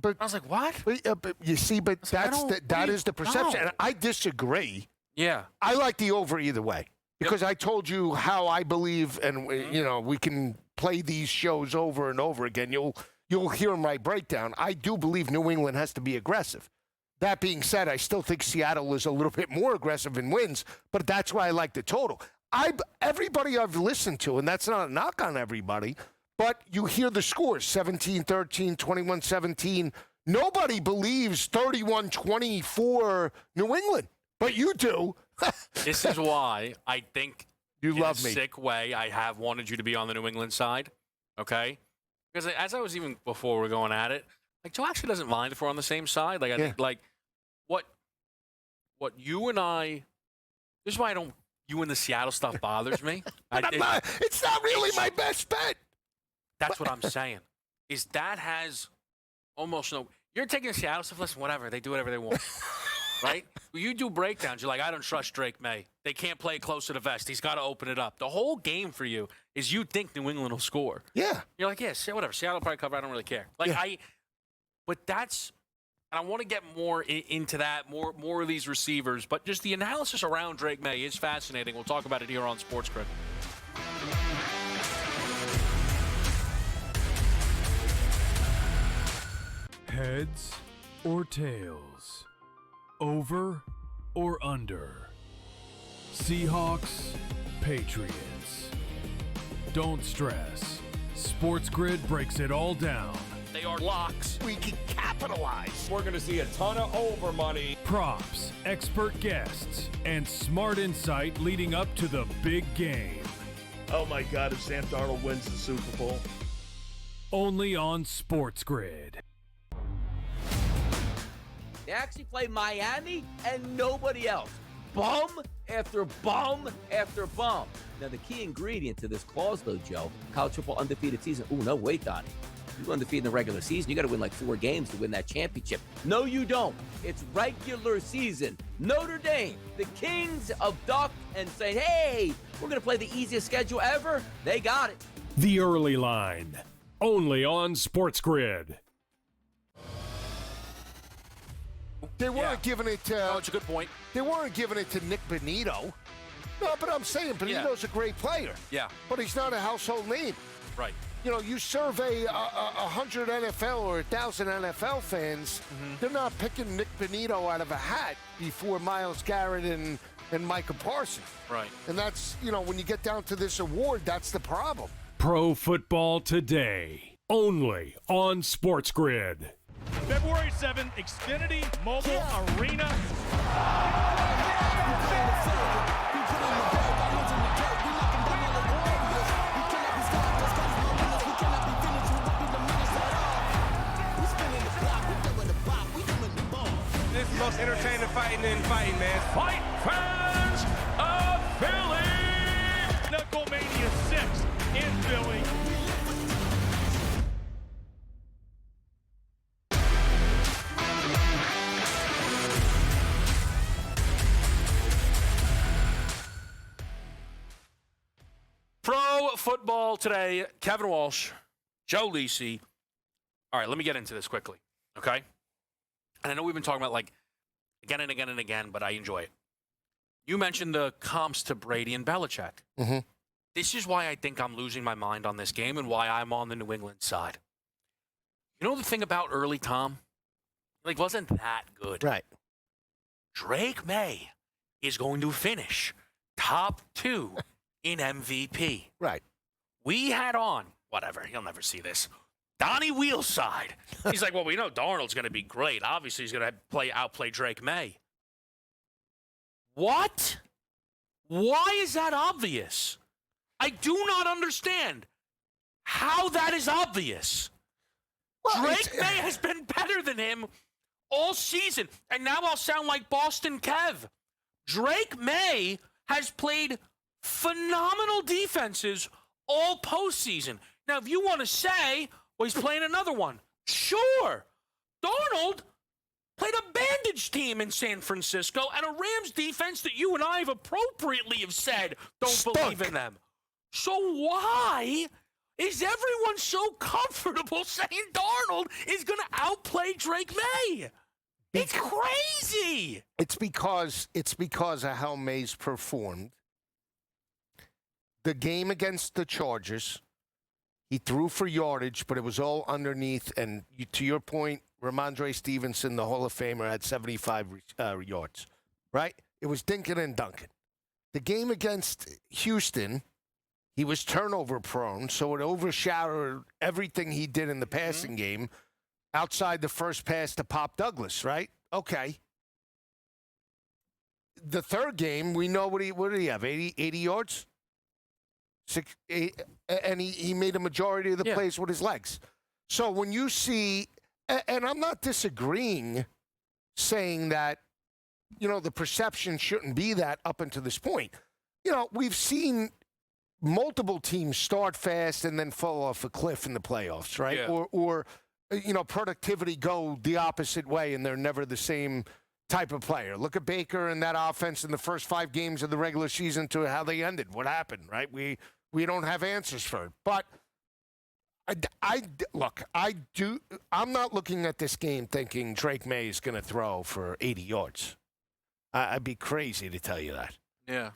But I was like, what? But you see, that is the perception. And I disagree. Yeah. I like the over either way. Because I told you how I believe, and, we can play these shows over and over again. You'll hear my breakdown. I do believe New England has to be aggressive. That being said, I still think Seattle is a little bit more aggressive in wins, but that's why I like the total. Everybody I've listened to, and that's not a knock on everybody, but you hear the scores, 17-13, 21-17. Nobody believes 31-24 New England, but you do. This is why I think you love in a sick way I have wanted you to be on the New England side, okay? Because as I was even before we're going at it, like Joe actually doesn't mind if we're on the same side. Like I think like what you and I, this is why you and the Seattle stuff bothers me. It's not really my best bet. That's what I'm saying. Is that has almost no. You're taking the Seattle stuff. Listen, whatever they do, whatever they want. Right? When you do breakdowns, you're like, I don't trust Drake May. They can't play close to the vest. He's got to open it up. The whole game for you is you think New England will score. Yeah. You're like, yeah, whatever. Seattle will probably cover. I don't really care. Like but that's, and I want to get more into that, more of these receivers. But just the analysis around Drake May is fascinating. We'll talk about it here on SportsGrid. Heads or tails? Over or under? Seahawks, Patriots. Don't stress. SportsGrid breaks it all down. They are locks. We can capitalize. We're going to see a ton of over money. Props, expert guests, and smart insight leading up to the big game. Oh my God, if Sam Darnold wins the Super Bowl. Only on SportsGrid. They actually play Miami and nobody else. Bum after bum after bum. Now, the key ingredient to this clause, though, Joe, college football undefeated season. Ooh, no, wait, Donnie. You go undefeated in the regular season, you got to win like 4 games to win that championship. No, you don't. It's regular season. Notre Dame, the kings of duck, and say, hey, we're going to play the easiest schedule ever. They got it. The Early Line. Only on SportsGrid. They weren't giving it to... it's a good point. They weren't giving it to Nick Bonito. No, but I'm saying Bonito's a great player. Yeah. But he's not a household name. Right. You survey 100 NFL or 1,000 NFL fans, they're not picking Nick Bonito out of a hat before Myles Garrett and Micah Parsons. Right. And that's, when you get down to this award, that's the problem. Pro Football Today. Only on SportsGrid. February 7th, Xfinity Mobile Arena. This is the most entertaining fighting in fighting, man. Fight fans of Philly! Knucklemania 6 in Philly. Pro football today, Kevin Walsh, Joe Lisi. All right, let me get into this quickly, okay? And I know we've been talking about, like, again and again and again, but I enjoy it. You mentioned the comps to Brady and Belichick. Mm-hmm. This is why I think I'm losing my mind on this game and why I'm on the New England side. You know the thing about early Tom? Like, wasn't that good. Right. Drake May is going to finish top 2 in MVP. Right. We had on, whatever, he'll never see this, Donnie Wheelside. He's like, well, we know Darnold's going to be great. Obviously, he's going to outplay Drake May. What? Why is that obvious? I do not understand how that is obvious. Well, Drake May has been better than him all season. And now I'll sound like Boston Kev. Drake May has played phenomenal defenses all postseason. Now, if you want to say, well, he's playing another one, sure. Darnold played a bandage team in San Francisco and a Rams defense that you and I have appropriately said don't believe in them. So why is everyone so comfortable saying Darnold is going to outplay Drake May? It's crazy. It's because of how May's performed. The game against the Chargers, he threw for yardage, but it was all underneath. And to your point, Ramondre Stevenson, the Hall of Famer, had 75 yards, right? It was dinking and dunking. The game against Houston, he was turnover prone, so it overshadowed everything he did in the passing game outside the first pass to Pop Douglas, right? Okay. The third game, we know what did he have, 80 yards? 8, and he made a majority of the plays with his legs. So when you see, and I'm not disagreeing saying that, the perception shouldn't be that up until this point. We've seen multiple teams start fast and then fall off a cliff in the playoffs, right? Yeah. Or productivity go the opposite way and they're never the same type of player. Look at Baker and that offense in the first 5 games of the regular season to how they ended. What happened, right? We don't have answers for it. But I'm not looking at this game thinking Drake May is going to throw for 80 yards. I'd be crazy to tell you that. Yeah.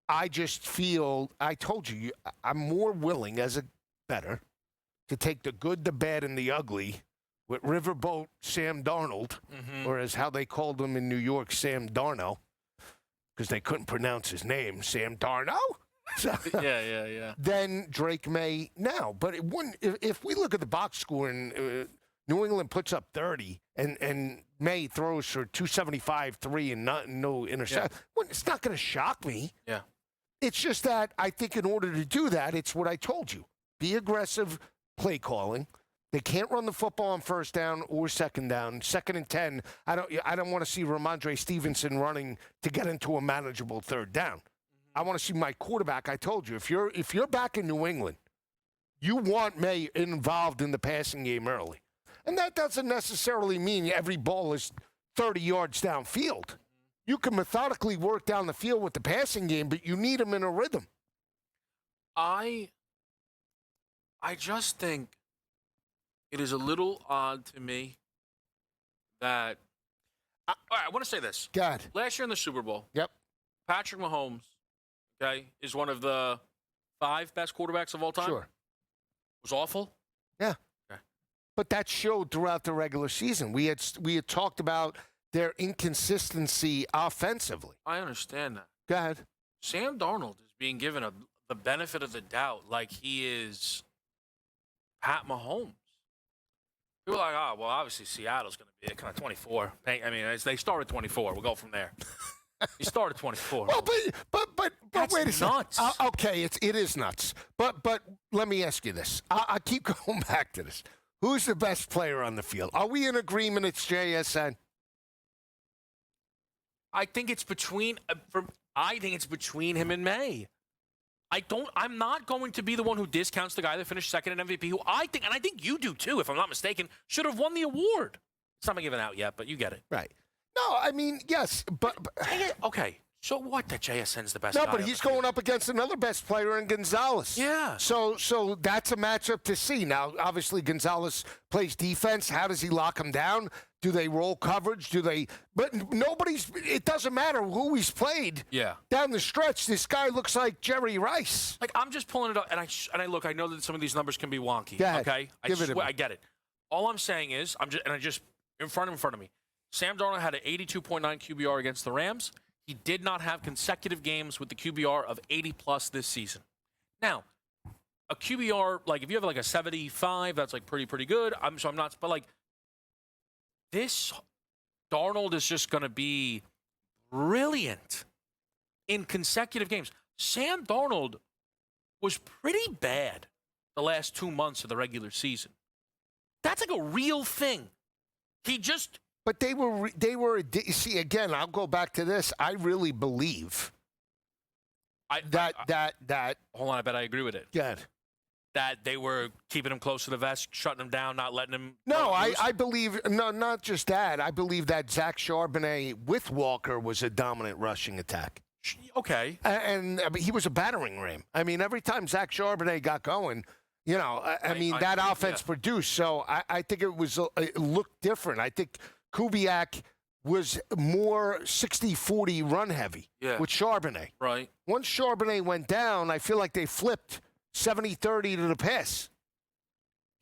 I just feel, I told you, I'm more willing as a bettor to take the good, the bad, and the ugly with Riverboat Sam Darnold, or as how they called him in New York, Sam Darno, because they couldn't pronounce his name, Sam Darno. So, yeah. Then Drake May now. But if we look at the box score and New England puts up 30 and May throws for 275, 3, and no interception, well, it's not going to shock me. Yeah. It's just that I think in order to do that, it's what I told you. Be aggressive play calling. They can't run the football on first down or second down. 2nd and 10, I don't want to see Ramondre Stevenson running to get into a manageable third down. I want to see my quarterback. I told you, if you're back in New England, you want May involved in the passing game early. And that doesn't necessarily mean every ball is 30 yards downfield. You can methodically work down the field with the passing game, but you need them in a rhythm. I just think it is a little odd to me that all right, I want to say this. God. Last year in the Super Bowl, yep, Patrick Mahomes, is one of the 5 best quarterbacks of all time. Sure. Was awful. Yeah. Okay. But that showed throughout the regular season. We had talked about their inconsistency offensively. I understand that. Go ahead. Sam Darnold is being given the benefit of the doubt like he is Pat Mahomes. People are like, well, obviously Seattle's going to be kind of 24. I mean, they start at 24. We'll go from there. You start at 24. Well, but That's wait a second. nuts. Okay, it is nuts. But let me ask you this. I keep going back to this. Who's the best player on the field? Are we in agreement it's JSN? I think it's between him and May. I'm not going to be the one who discounts the guy that finished second in MVP, who I think, and I think you do too, if I'm not mistaken, should have won the award. It's not been given out yet, but you get it. Right. No, I mean, yes, but okay. So what that JSN's the best No, guy but on he's the field? going up against another best player in Gonzalez. Yeah. So that's a matchup to see. Now, obviously, Gonzalez plays defense. How does he lock him down? Do they roll coverage? But it doesn't matter who he's played. Yeah. Down the stretch, this guy looks like Jerry Rice. Like, I'm just pulling it up, and I look, I know that some of these numbers can be wonky. Go ahead. Okay? I get it. All I'm saying is, in front of me, Sam Darnold had an 82.9 QBR against the Rams. He did not have consecutive games with the QBR of 80-plus this season. Now, a QBR, like, if you have, like, a 75, that's, like, pretty good. But, like, this Darnold is just going to be brilliant in consecutive games. Sam Darnold was pretty bad the last 2 months of the regular season. That's like a real thing. But they were. See, again, I'll go back to this. I really believe that. Hold on, I bet I agree with it. Good. That they were keeping him close to the vest, shutting him down, not letting him. No, I believe, no, not just that. I believe that Zach Charbonnet with Walker was a dominant rushing attack. Okay. And he was a battering ram. I mean, every time Zach Charbonnet got going, that offense produced. So I think it looked different. I think Kubiak was more 60-40 run heavy with Charbonnet. Right. Once Charbonnet went down, I feel like they flipped 70-30 to the pass.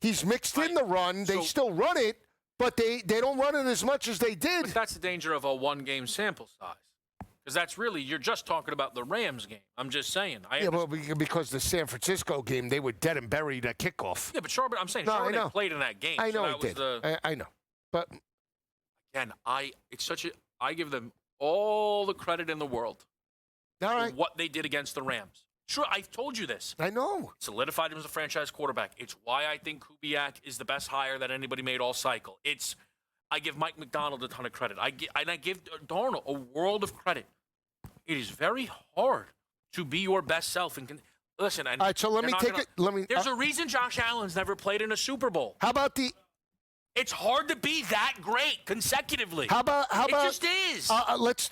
He's mixed in the run. They still run it, but they don't run it as much as they did. But that's the danger of a one-game sample size. Because that's really, you're just talking about the Rams game. I'm just saying. Because the San Francisco game, they were dead and buried at kickoff. Yeah, but Charbonnet played in that game. I know he did. I know. But again, I give them all the credit in the world for what they did against the Rams. Sure, I've told you this. I know. Solidified him as a franchise quarterback. It's why I think Kubiak is the best hire that anybody made all cycle. I give Mike McDonald a ton of credit. I give Darnold a world of credit. It is very hard to be your best self. Listen, all right, so let me take it. There's a reason Josh Allen's never played in a Super Bowl. How about It's hard to be that great consecutively. How about it just is. Let's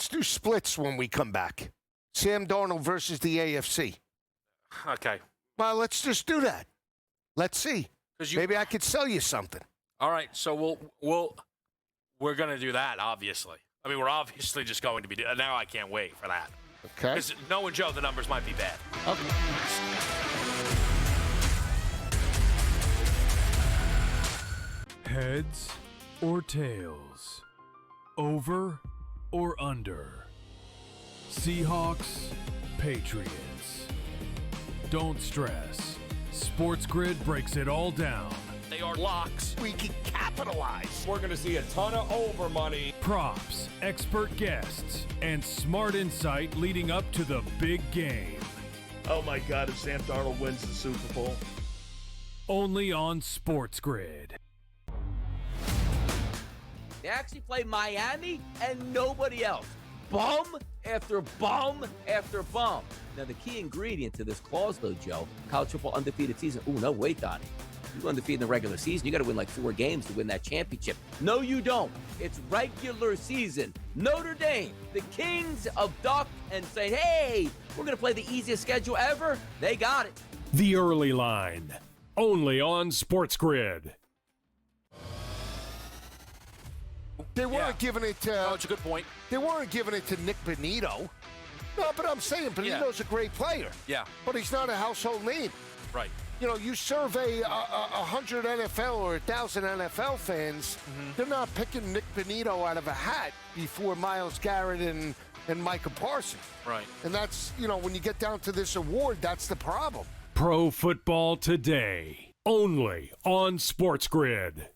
do splits when we come back. Sam Darnold versus the AFC. Okay. Well, let's just do that. Let's see. Maybe I could sell you something. All right, so we're going to do that, obviously. I mean, we're obviously just going to be – now I can't wait for that. Okay. Because knowing Joe, the numbers might be bad. Okay. Heads or tails? Over or under? Seahawks, Patriots. Don't stress. SportsGrid breaks it all down. They are locks. We can capitalize. We're going to see a ton of over money. Props, expert guests, and smart insight leading up to the big game. Oh my God, if Sam Darnold wins the Super Bowl. Only on SportsGrid. They actually play Miami and nobody else. Bum after bum after bum. Now, the key ingredient to this clause, though, Joe, college football undefeated season. Ooh, no, wait, Donnie. You're undefeated in the regular season. You got to win like 4 games to win that championship. No, you don't. It's regular season. Notre Dame, the kings of duck, and saying, hey, we're going to play the easiest schedule ever. They got it. The Early Line. Only on SportsGrid. They weren't giving it to... it's a good point. They weren't giving it to Nick Benito. No, but I'm saying Benito's a great player. Yeah. But he's not a household name. Right. You know, you survey 100 NFL or 1,000 NFL fans, they're not picking Nick Benito out of a hat before Myles Garrett and Micah Parsons. Right. And that's, when you get down to this award, that's the problem. Pro Football Today. Only on SportsGrid.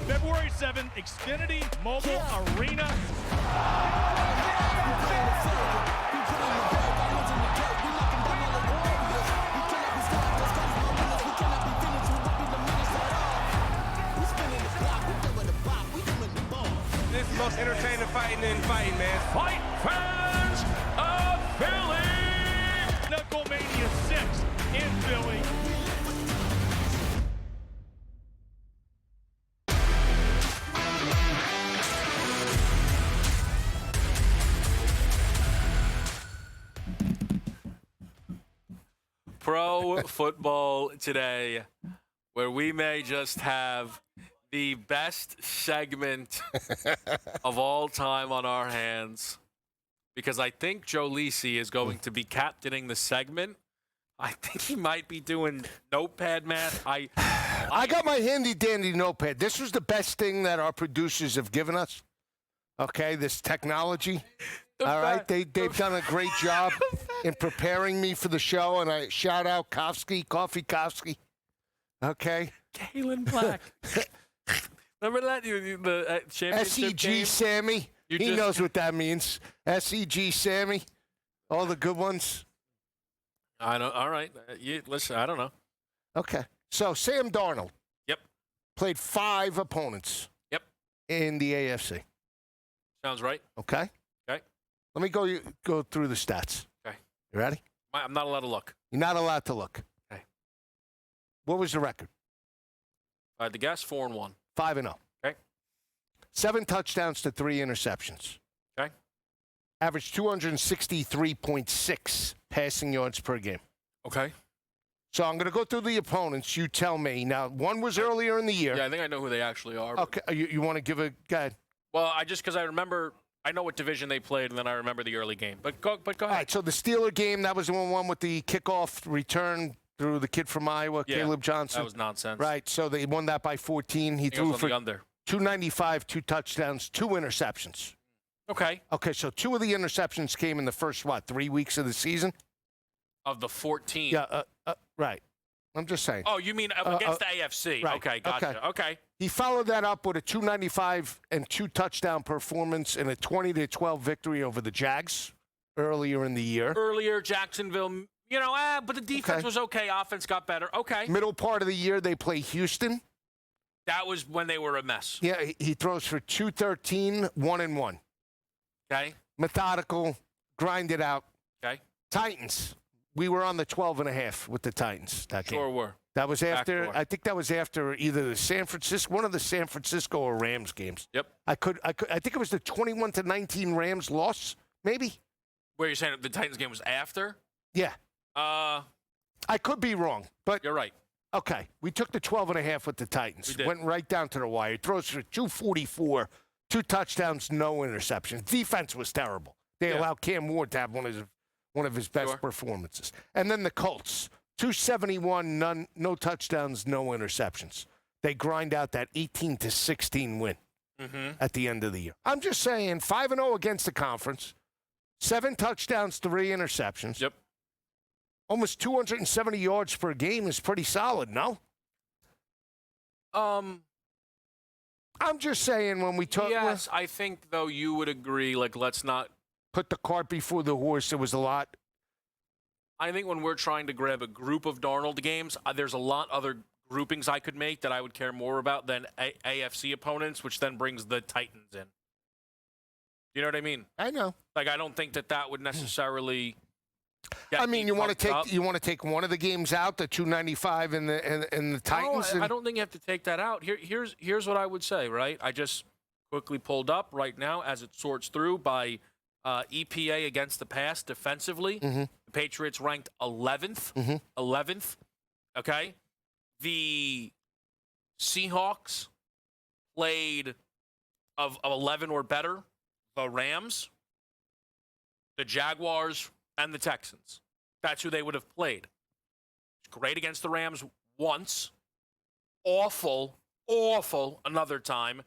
February 7th, Xfinity Mobile Arena. This is the most entertaining fighting in fighting, man. Fight fans of Philly! Knucklemania 6 in Philly. Pro Football Today, where we may just have the best segment of all time on our hands, because I think Joe Lisi is going to be captaining the segment. I think he might be doing notepad math. I got my handy-dandy notepad. This was the best thing that our producers have given us, okay, this technology. All right, they've done a great job in preparing me for the show, and I shout out Coffee Kofsky, okay? Galen Black. Remember that? The championship game? SEG Sammy. He knows what that means. SEG Sammy. All the good ones. I know. All right. Listen, I don't know. Okay. So Sam Darnold. Yep. Played 5 opponents. Yep. In the AFC. Sounds right. Okay. Okay. Let me go through the stats. Okay. You ready? I'm not allowed to look. You're not allowed to look. Okay. What was the record? I had to guess 4-1. 5-0. Okay. 7 touchdowns to 3 interceptions. Okay. Averaged 263.6 passing yards per game. Okay. So I'm going to go through the opponents. You tell me. Now, one was earlier in the year. Yeah, I think I know who they actually are. Okay. You want to give a guide? Well, because I remember, I know what division they played, and then I remember the early game. But go ahead. All right. So the Steeler game, that was the one with the kickoff return through the kid from Iowa, Caleb Johnson. That was nonsense. Right. So they won that by 14. He threw for 295, 2 touchdowns, 2 interceptions. Okay. Okay. So 2 of the interceptions came in the first 3 weeks of the season. Of the 14. Yeah. Right. I'm just saying. Oh, you mean against the AFC? Right. Okay, gotcha. Okay. He followed that up with a 295 and 2 touchdown performance in a 20-12 victory over the Jags earlier in the year. Earlier, Jacksonville, but the defense was okay. Offense got better. Okay. Middle part of the year, they play Houston. That was when they were a mess. Yeah, he throws for 213, 1-1. Okay. Methodical, grind it out. Okay. Titans. We were on the 12.5 with the Titans that game. Sure were. That was after. I think that was after either the one of the San Francisco or Rams games. Yep. I think it was the 21-19 Rams loss, maybe. Where you're saying the Titans game was after? Yeah. I could be wrong, but you're right. Okay, we took the 12.5 with the Titans. We did. Went right down to the wire. He throws for 244, 2 touchdowns, no interceptions. Defense was terrible. They allowed Cam Ward to have one of his best performances. And then the Colts, 271, no touchdowns, no interceptions. They grind out that 18-16 win at the end of the year. I'm just saying, 5-0 against the conference, 7 touchdowns, 3 interceptions. Yep. Almost 270 yards per game is pretty solid, no? I'm just saying when we talk. Yes, I think, though, you would agree, let's not put the cart before the horse. There was a lot. I think when we're trying to grab a group of Darnold games, there's a lot other groupings I could make that I would care more about than AFC opponents, which then brings the Titans in. You know what I mean? I know. I don't think that would necessarily. I mean, you want to take one of the games out, the 295 and the Titans. No, I don't think you have to take that out. Here's what I would say. Right, I just quickly pulled up right now as it sorts through by EPA against the pass defensively. The Patriots ranked 11th. 11th. Okay, the Seahawks played of 11 or better. The Rams, the Jaguars, and the Texans. That's who they would have played. Great against the Rams once. Awful another time.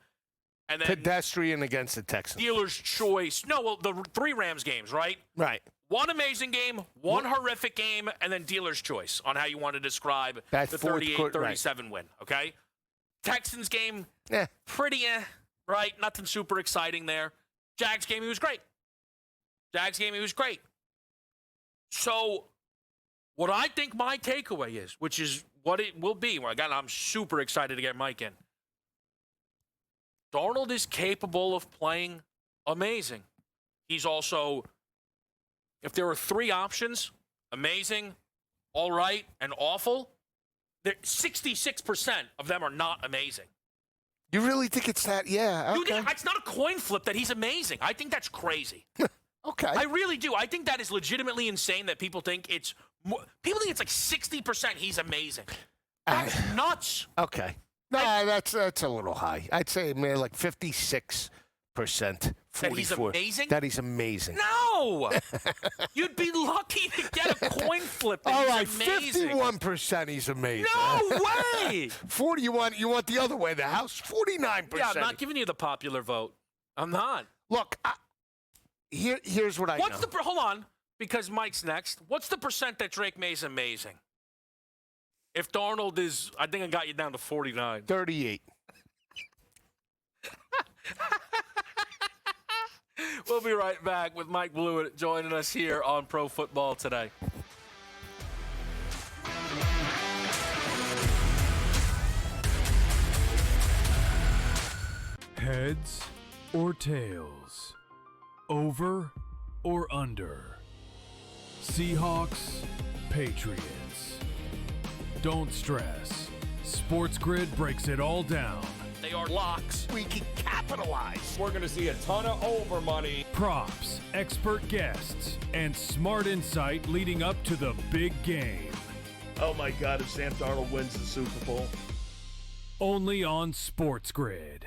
And then pedestrian against the Texans. Dealer's choice. No, well, the 3 Rams games, right? Right. One amazing game, one horrific game, and then dealer's choice on how you want to describe that the 38-37 win, okay? Texans game, pretty right? Nothing super exciting there. Jags game, he was great. So what I think my takeaway is, which is what it will be, again, I'm super excited to get Mike in. Darnold is capable of playing amazing. He's also, if there were 3 options, amazing, all right, and awful, 66% of them are not amazing. You really think it's that? Yeah. Okay. It's not a coin flip that he's amazing. I think that's crazy. Okay. I really do. I think that is legitimately insane that people think it's People think it's like 60% he's amazing. That's nuts. Okay. No, that's a little high. I'd say, man, like 56%. 44. That he's amazing? That he's amazing. No! You'd be lucky to get a coin flip. All right, amazing. 51% he's amazing. No way! 40, you want the other way, the House? 49%. Yeah, I'm not giving you the popular vote. I'm not. Look, here's what I know. Hold on, because Mike's next. What's the percent that Drake May's amazing? If Darnold is, I think I got you down to 49. 38. We'll be right back with Mike Blewett joining us here on Pro Football Today. Heads or tails? Over or under? Seahawks, Patriots. Don't stress. SportsGrid breaks it all down. They are locks. We can capitalize. We're going to see a ton of over money. Props, expert guests, and smart insight leading up to the big game. Oh my God, if Sam Darnold wins the Super Bowl. Only on SportsGrid.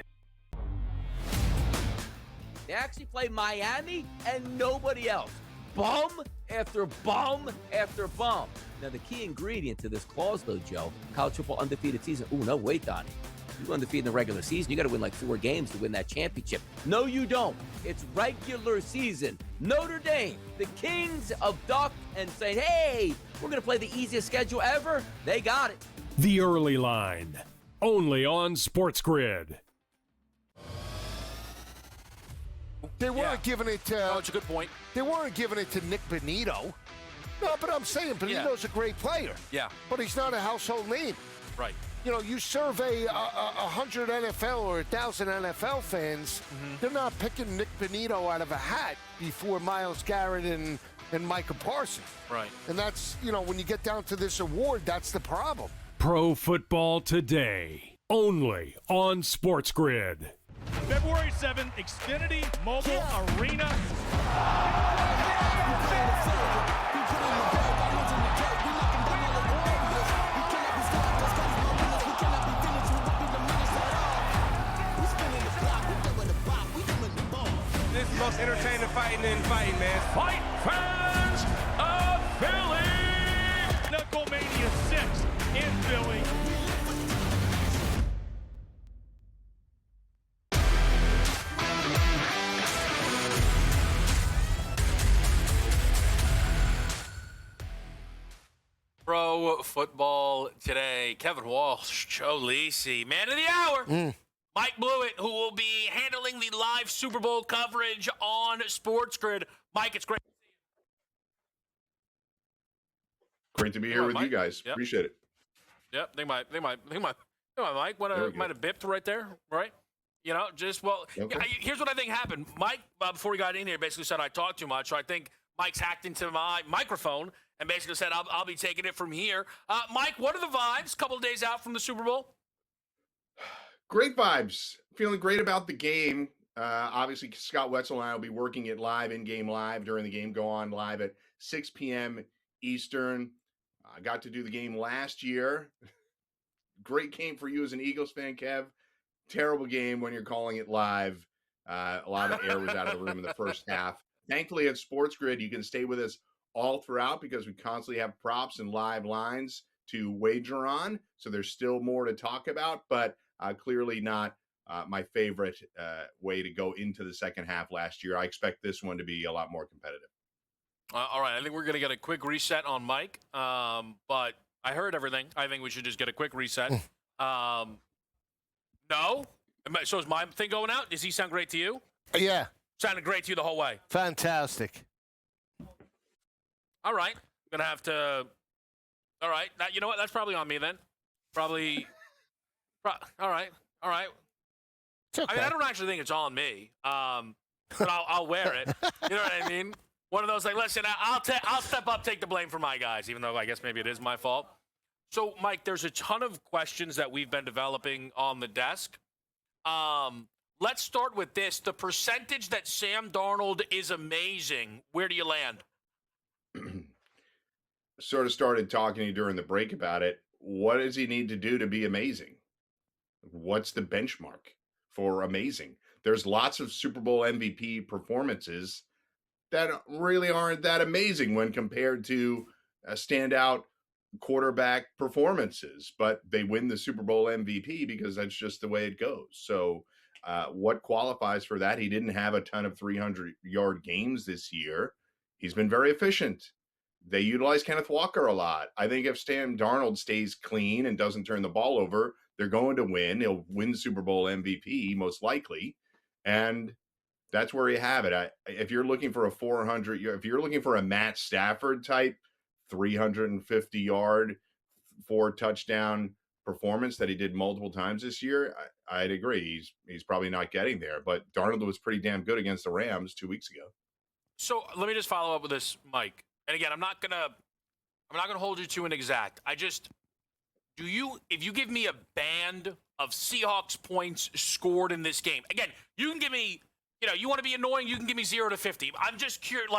They actually play Miami and nobody else. Bum after bum after bum. Now, the key ingredient to this clause, though, Joe, college football undefeated season. Ooh, no, wait, Donnie. You're undefeated in the regular season. You got to win like 4 games to win that championship. No, you don't. It's regular season. Notre Dame, the kings of duck, and saying, hey, we're going to play the easiest schedule ever. They got it. The Early Line. Only on SportsGrid. They weren't giving it to... Oh, it's a good point. They weren't giving it to Nick Benito. No, but I'm saying Benito's a great player. Yeah. But he's not a household name. Right. You know, you survey 100 NFL or 1,000 NFL fans, they're not picking Nick Benito out of a hat before Myles Garrett and Micah Parsons. Right. And that's, you know, when you get down to this award, that's the problem. Pro Football Today. Only on SportsGrid. February 7th, Xfinity Mobile Arena. This is the most entertaining fighting in fighting, man. Fight fans of Philly! Knucklemania 6 in Philly. Pro Football Today. Kevin Walsh, Joe Lisi, man of the hour. Mike Blewett, who will be handling the live Super Bowl coverage on SportsGrid. Mike, it's great to see you. Great to be here with you guys. Yep. Appreciate it. Yep, they might, Mike, might have bipped right there, right? You know, just, well, Okay. Here's what I think happened. Mike, before he got in here, basically said I talk too much, so I think Mike's hacked into my microphone and basically said I'll be taking it from here. Mike, what are the vibes a couple of days out from the Super Bowl? Great vibes. Feeling great about the game. Obviously, Scott Wetzel and I will be working it live, in-game live, during the game, go on live at 6 p.m. Eastern. I got to do the game last year. Great game for you as an Eagles fan, Kev. Terrible game when you're calling it live. A lot of air was out of the room in the first half. Thankfully, at SportsGrid, you can stay with us all throughout because we constantly have props and live lines to wager on. So there's still more to talk about, but clearly not my favorite way to go into the second half last year. I expect this one to be a lot more competitive. All right, I think we're going to get a quick reset on Mike, but I heard everything. I think we should just get a quick reset. No? So is my thing going out? Does he sound great to you? Yeah. Sounded great to you the whole way. Fantastic. All right. Going to have to – all right. Now, you know what? That's probably on me then. Probably all right. It's okay. I mean, I don't actually think it's on me, but I'll wear it. You know what I mean? One of those like, listen, I'll step up, take the blame for my guys, even though I guess maybe it is my fault. So, Mike, there's a ton of questions that we've been developing on the desk. Let's start with this. The percentage that Sam Darnold is amazing, where do you land? sort of started talking to you during the break about it. What does he need to do to be amazing? What's the benchmark for amazing? There's lots of Super Bowl MVP performances that really aren't that amazing when compared to standout quarterback performances, but they win the Super Bowl MVP because that's just the way it goes. So, what qualifies for that? He didn't have a ton of 300-yard games this year. He's been very efficient. They utilize Kenneth Walker a lot. I think if Sam Darnold stays clean and doesn't turn the ball over, they're going to win. He'll win Super Bowl MVP most likely. And that's where you have it. If you're looking for if you're looking for a Matt Stafford type 350-yard, 4-touchdown performance that he did multiple times this year, I'd agree. He's probably not getting there. But Darnold was pretty damn good against the Rams 2 weeks ago. So let me just follow up with this, Mike. And again, I'm not gonna hold you to an exact. If you give me a band of Seahawks points scored in this game, again, you can give me, you want to be annoying, you can give me 0 to 50. I'm just curious,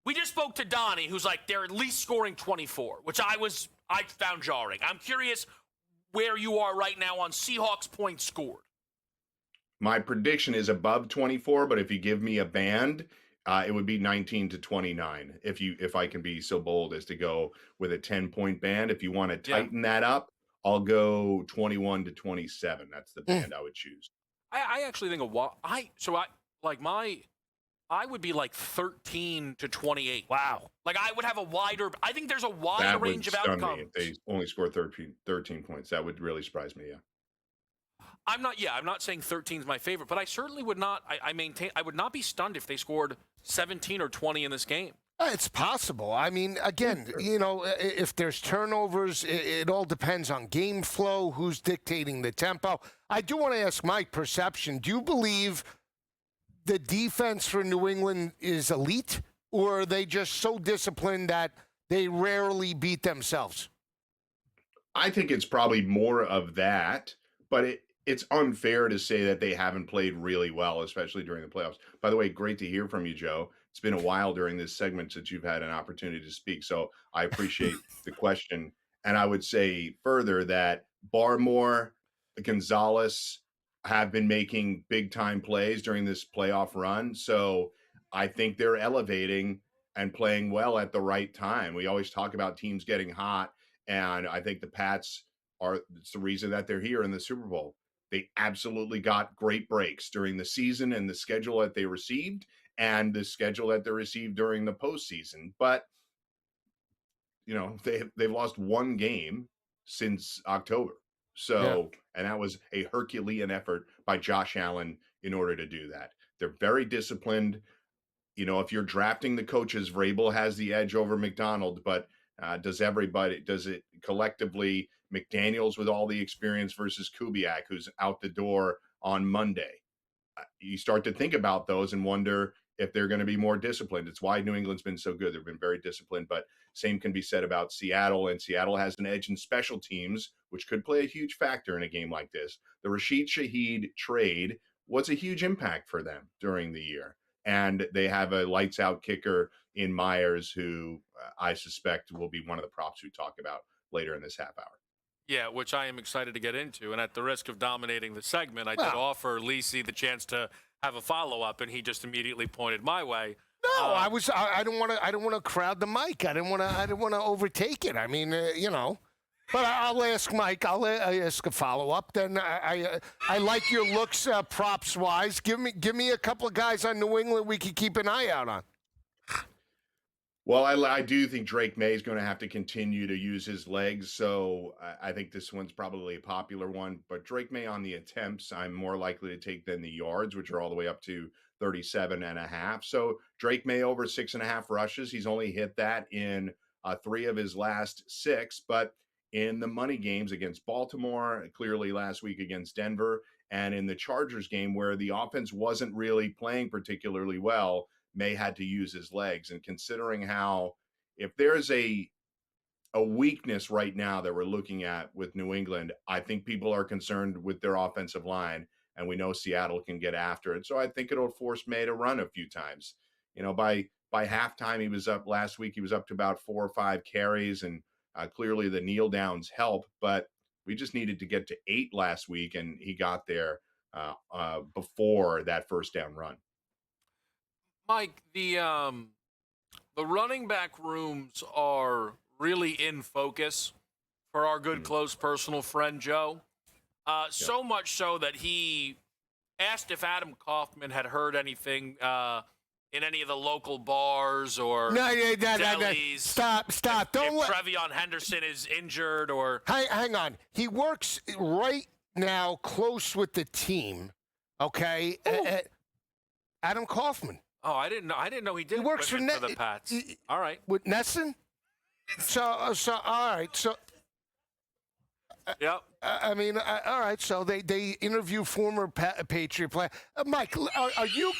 we just spoke to Donnie, who's like, they're at least scoring 24, which I found jarring. I'm curious where you are right now on Seahawks points scored. My prediction is above 24, but if you give me a band, it would be 19 to 29. If I can be so bold as to go with a 10-point band. If you want to tighten that up, I'll go 21 to 27. That's the band I would choose. I actually think I would be like 13 to 28. Wow. I would have I think there's a wide range of outcomes. Me if they only score 13 points. That would really surprise me, yeah. I'm not saying 13 is my favorite, but I certainly would not, I would not be stunned if they scored 17 or 20 in this game. It's possible. I mean, again, if there's turnovers, it all depends on game flow, who's dictating the tempo. I do want to ask Mike, perception. Do you believe the defense for New England is elite, or are they just so disciplined that they rarely beat themselves? I think it's probably more of that, but it's unfair to say that they haven't played really well, especially during the playoffs. By the way, great to hear from you, Joe. It's been a while during this segment since you've had an opportunity to speak, so I appreciate the question. And I would say further that Barmore, Gonzalez have been making big-time plays during this playoff run, so I think they're elevating and playing well at the right time. We always talk about teams getting hot, and I think the Pats it's the reason that they're here in the Super Bowl. They absolutely got great breaks during the season and the schedule that they received and the schedule that they received during the postseason. But, they've lost one game since October. So, and that was a Herculean effort by Josh Allen in order to do that. They're very disciplined. If you're drafting the coaches, Vrabel has the edge over McDonald, but does it collectively, McDaniels with all the experience versus Kubiak, who's out the door on Monday? You start to think about those and wonder if they're going to be more disciplined. It's why New England's been so good. They've been very disciplined, but same can be said about Seattle, and Seattle has an edge in special teams, which could play a huge factor in a game like this. The Rashid Shaheed trade was a huge impact for them during the year, and they have a lights-out kicker in Myers, who I suspect will be one of the props we talk about later in this half hour. Yeah, which I am excited to get into. And at the risk of dominating the segment, I did offer Lisi the chance to have a follow-up, and he just immediately pointed my way. No, I don't want to crowd the mic. I didn't want to overtake it. I mean, But I'll ask Mike. I'll ask a follow-up. Then I like your looks, props-wise. Give me a couple of guys on New England we could keep an eye out on. Well, I do think Drake May is going to have to continue to use his legs, so I think this one's probably a popular one. But Drake May on the attempts, I'm more likely to take than the yards, which are all the way up to 37.5. So Drake May over 6.5 rushes. He's only hit that in 3 of his last 6, but in the money games against Baltimore, clearly last week against Denver, and in the Chargers game where the offense wasn't really playing particularly well, May had to use his legs. And considering how, if there's a weakness right now that we're looking at with New England, I think people are concerned with their offensive line, and we know Seattle can get after it. So I think it'll force May to run a few times. By by halftime, he was up last week. He was up to about 4 or 5 carries, and clearly the kneel downs help. But we just needed to get to 8 last week, and he got there before that first down run. Mike, the running back rooms are really in focus for our good, close personal friend Joe. So much so that he asked if Adam Kaufman had heard anything in any of the local bars or delis. Stop. Don't if Trevion Henderson is injured or... Hang on. He works right now close with the team, okay? Adam Kaufman. Oh, I didn't know he did. He works for the Pats. All right. With Nesson? So all right. So yep. I mean, all right. So they interview former Patriot player. Mike, are you?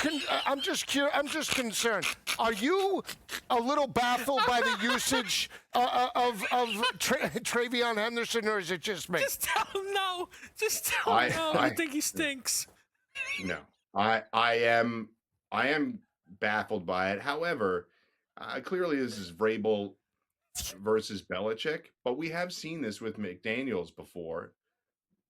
I'm just curious. I'm just concerned. Are you a little baffled by the usage of Travion Henderson, or is it just me? Just tell him no. Just tell him no. I think he stinks. No, I am baffled by it. However, clearly this is Vrabel versus Belichick, but we have seen this with McDaniels before.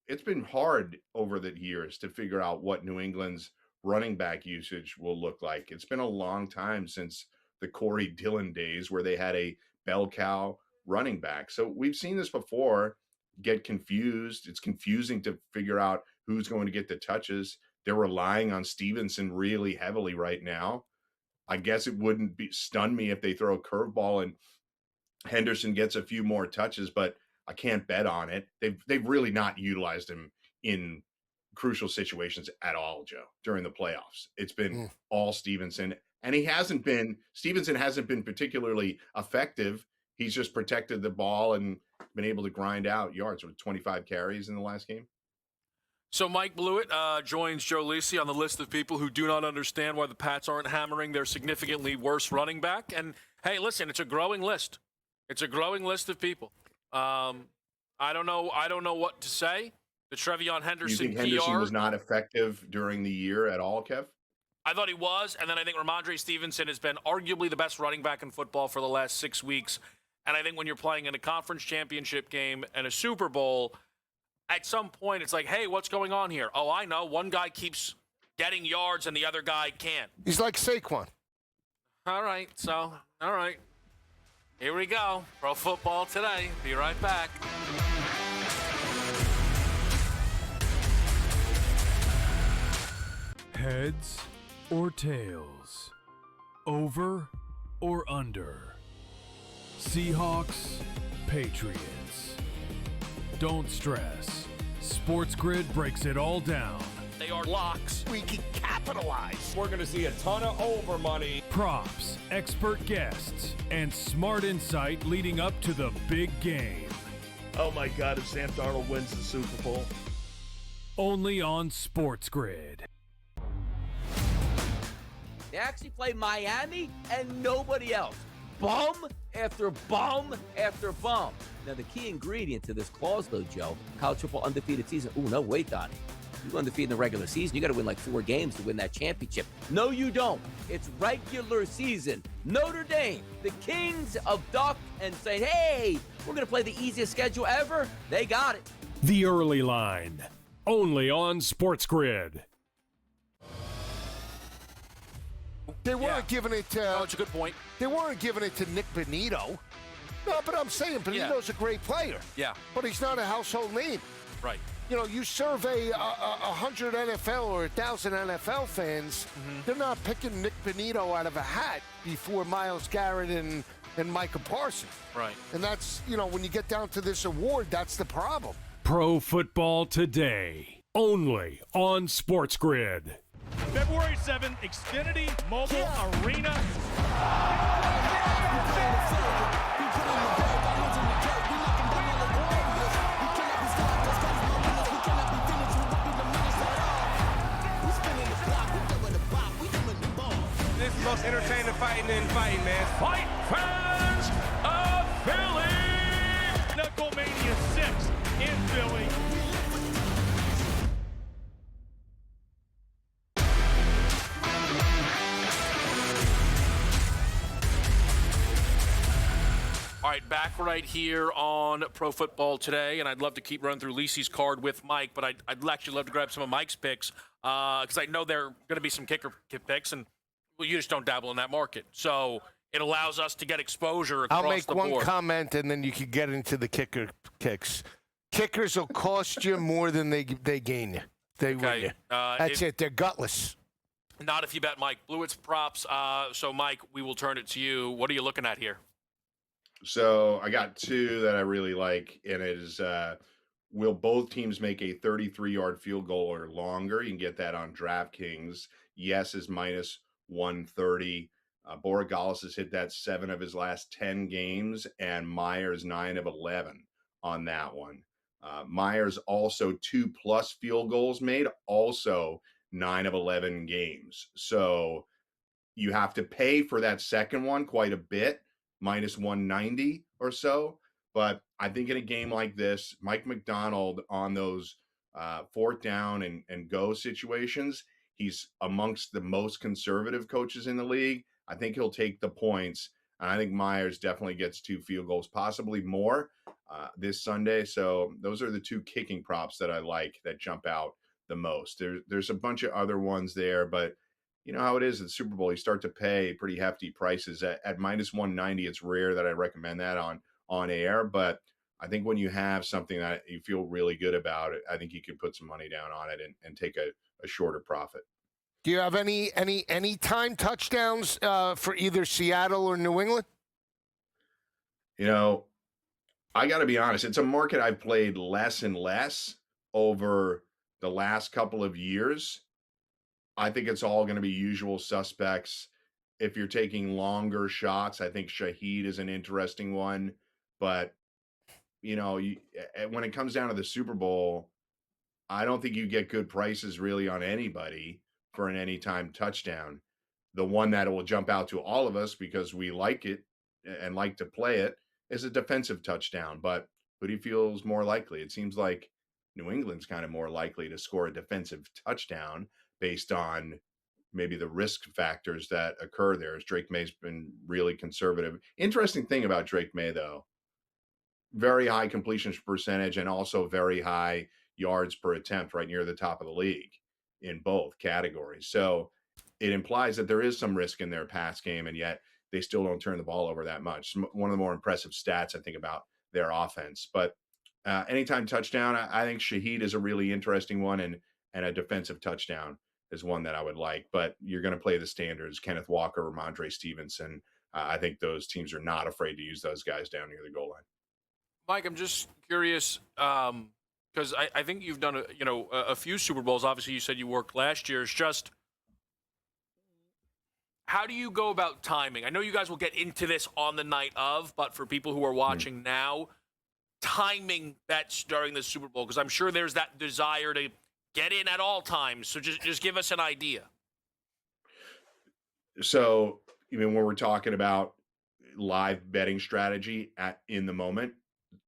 It's been hard over the years to figure out what New England's running back usage will look like. It's been a long time since the Corey Dillon days where they had a bell cow running back. So we've seen this before get confused. It's confusing to figure out who's going to get the touches. They're relying on Stevenson really heavily right now. I guess it wouldn't stun me if they throw a curveball and Henderson gets a few more touches, but I can't bet on it. They've really not utilized him in crucial situations at all, Joe, during the playoffs. It's been all Stevenson, and Stevenson hasn't been particularly effective. He's just protected the ball and been able to grind out yards with 25 carries in the last game. So Mike Blewett joins Joe Lisi on the list of people who do not understand why the Pats aren't hammering their significantly worse running back. And, hey, listen, it's a growing list. It's a growing list of people. I don't know what to say. The Trevion Henderson You think Henderson was not effective during the year at all, Kev? I thought he was, and then I think Ramondre Stevenson has been arguably the best running back in football for the last 6 weeks. And I think when you're playing in a conference championship game and a Super Bowl, at some point it's like, hey, what's going on here? Oh, I know. One guy keeps getting yards and the other guy can't. He's like Saquon. All right. Here we go. Pro Football Today. Be right back. Heads or tails? Over or under? Seahawks, Patriots. Don't stress. SportsGrid breaks it all down. They are locks. We can capitalize. We're going to see a ton of over money. Props, expert guests, and smart insight leading up to the big game. Oh my God, if Sam Darnold wins the Super Bowl. Only on SportsGrid. They actually play Miami and nobody else. Bum after bum after bum. Now, the key ingredient to this clause, though, Joe, college football undefeated season. Ooh, no, wait, Donnie. You undefeated in the regular season, you got to win like 4 games to win that championship. No, you don't. It's regular season. Notre Dame, the kings of duck, and saying, hey, we're going to play the easiest schedule ever. They got it. The Early Line. Only on SportsGrid. They weren't giving it to... Oh, it's a good point. They weren't giving it to Nick Bonito. No, but I'm saying Bonito's a great player. Yeah. But he's not a household name. Right. You know, you survey 100 NFL or 1,000 NFL fans, they're not picking Nick Bonito out of a hat before Myles Garrett and Micah Parsons. Right. And that's, you know, when you get down to this award, that's the problem. Pro Football Today. Only on SportsGrid. February 7th, Xfinity Mobile Arena. This is the most entertaining fighting in fighting, man. Fight fans of Philly! Knucklemania 6 in Philly. right, back right here on Pro Football Today, and I'd love to keep running through Lisi's card with Mike, but I'd actually love to grab some of Mike's picks because I know there are going to be some kicker picks, and well, you just don't dabble in that market. So it allows us to get exposure across the board. I'll make one comment, and then you can get into the kicker kicks. Kickers will cost you more than they gain you. They win you. That's it. They're gutless. Not if you bet Mike. Blewett's props. So, Mike, we will turn it to you. What are you looking at here? So I got two that I really like, and it is will both teams make a 33-yard field goal or longer? You can get that on DraftKings. Yes is minus 130. Borregales has hit that 7 of his last 10 games, and Myers 9 of 11 on that one. Myers also 2+ field goals made, also 9 of 11 games. So you have to pay for that second one quite a bit, minus 190 or so. But I think in a game like this, Mike McDonald on those fourth down and go situations, he's amongst the most conservative coaches in the league. I think he'll take the points. And I think Myers definitely gets 2 field goals, possibly more this Sunday. So those are the 2 kicking props that I like that jump out the most. There's a bunch of other ones there, but you know how it is at the Super Bowl. You start to pay pretty hefty prices at minus 190. It's rare that I recommend that on air, but I think when you have something that you feel really good about it, I think you can put some money down on it and take a shorter profit. Do you have any time touchdowns for either Seattle or New England? You know, I got to be honest. It's a market I've played less and less over the last couple of years. I think it's all going to be usual suspects. If you're taking longer shots, I think Shaheed is an interesting one. But, you know, when it comes down to the Super Bowl, I don't think you get good prices really on anybody for an anytime touchdown. The one that will jump out to all of us because we like it and like to play it is a defensive touchdown. But who do you feel is more likely? It seems like New England's kind of more likely to score a defensive touchdown based on maybe the risk factors that occur there, as Drake May's been really conservative. Interesting thing about Drake May, though, very high completion percentage and also very high yards per attempt, right near the top of the league in both categories. So it implies that there is some risk in their pass game, and yet they still don't turn the ball over that much. It's one of the more impressive stats, I think, about their offense. But anytime touchdown, I think Shaheed is a really interesting one, and a defensive touchdown is one that I would like. But you're going to play the standards, Kenneth Walker or Ramondre Stevenson. I think those teams are not afraid to use those guys down near the goal line. Mike, I'm just curious because I think you've done a few Super Bowls. Obviously, you said you worked last year. It's just how do you go about timing? I know you guys will get into this on the night of, but for people who are watching now, timing bets during the Super Bowl, because I'm sure there's that desire to get in at all times. So just give us an idea. So, when we're talking about live betting strategy in the moment,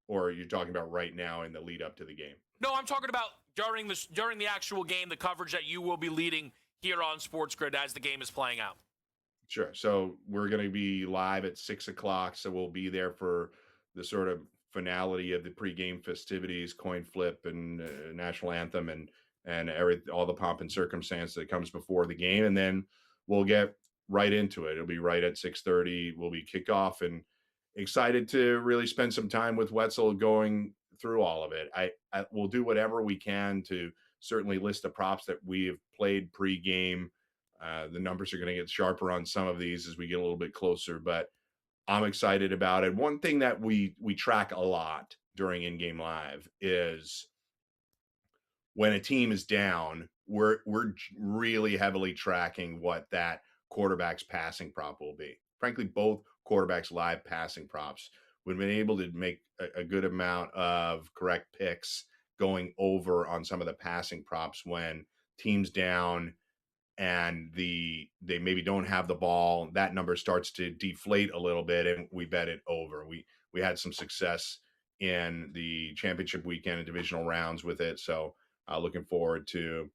or are you talking about right now in the lead up to the game? No, I'm talking about during the actual game, the coverage that you will be leading here on SportsGrid as the game is playing out. Sure. So we're going to be live at 6:00. So we'll be there for the sort of finality of the pregame festivities, coin flip and national anthem and all the pomp and circumstance that comes before the game. And then we'll get right into it. It'll be right at 6:30. We'll be kickoff, and excited to really spend some time with Wetzel going through all of it. I will do whatever we can to certainly list the props that we have played pregame. The numbers are going to get sharper on some of these as we get a little bit closer, but I'm excited about it. One thing that we track a lot during in-game live is when a team is down, we're really heavily tracking what that quarterback's passing prop will be. Frankly, both quarterbacks' live passing props. We've been able to make a good amount of correct picks going over on some of the passing props when teams down and they maybe don't have the ball. That number starts to deflate a little bit, and we bet it over. We had some success in the championship weekend and divisional rounds with it, so looking forward to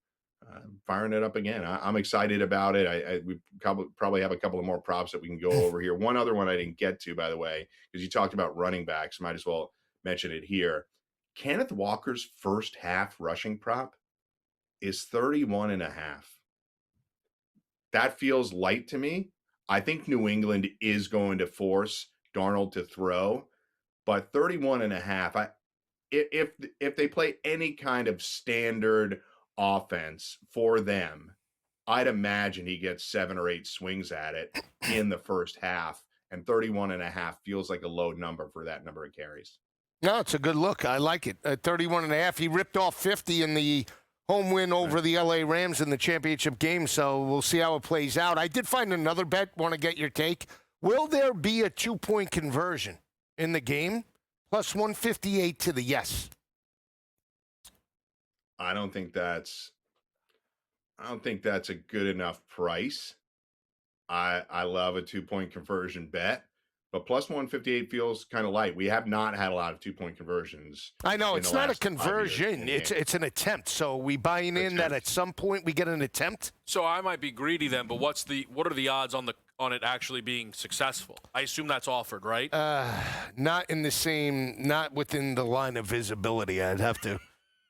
firing it up again. I'm excited about it. We probably have a couple of more props that we can go over here. One other one I didn't get to, by the way, because you talked about running backs. Might as well mention it here. Kenneth Walker's first half rushing prop is 31.5. That feels light to me. I think New England is going to force Darnold to throw, but 31.5. If they play any kind of standard offense for them, I'd imagine he gets 7 or 8 swings at it in the first half, and 31.5 feels like a low number for that number of carries. No, it's a good look. I like it. At 31.5, he ripped off 50 in the home win over the L.A. Rams in the championship game, so we'll see how it plays out. I did find another bet. Want to get your take? Will there be a 2-point conversion in the game? Plus 158 to the yes. I don't think that's a good enough price. I love a 2-point conversion bet, but plus 158 feels kind of light. We have not had a lot of 2-point conversions. I know it's not a conversion; it's an attempt. So we buying in that at some point we get an attempt. So I might be greedy then, but what are the odds on it actually being successful? I assume that's offered, right? Not within the line of visibility. I'd have to.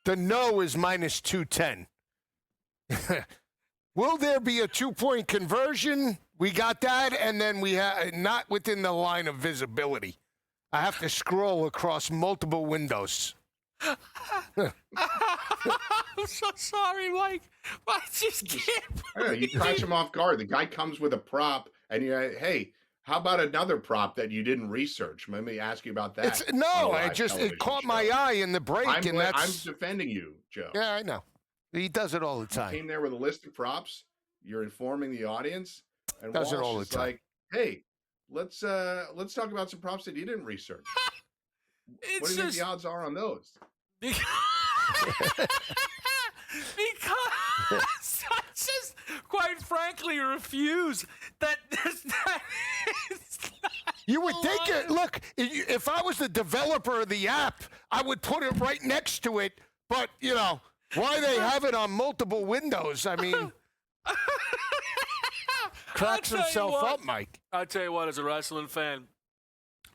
The no is minus 210. Will there be a 2-point conversion? We got that, and then we have not within the line of visibility. I have to scroll across multiple windows. I'm so sorry, Mike. I just can't. I know, you catch him off guard. The guy comes with a prop, and you're like, hey, how about another prop that you didn't research? Let me ask you about that. It caught my eye in the break, I'm that's defending you, Joe. Yeah, I know. He does it all the time. You came there with a list of props. You're informing the audience, and Does it Walsh all the is time. like, hey, let's talk about some props that you didn't research. What do you think the odds are on those? Because I just, quite frankly, refuse that. You would think it. Look, if I was the developer of the app, I would put it right next to it. But, why they have it on multiple windows, I mean, cracks himself up, Mike. I'll tell you what, as a wrestling fan,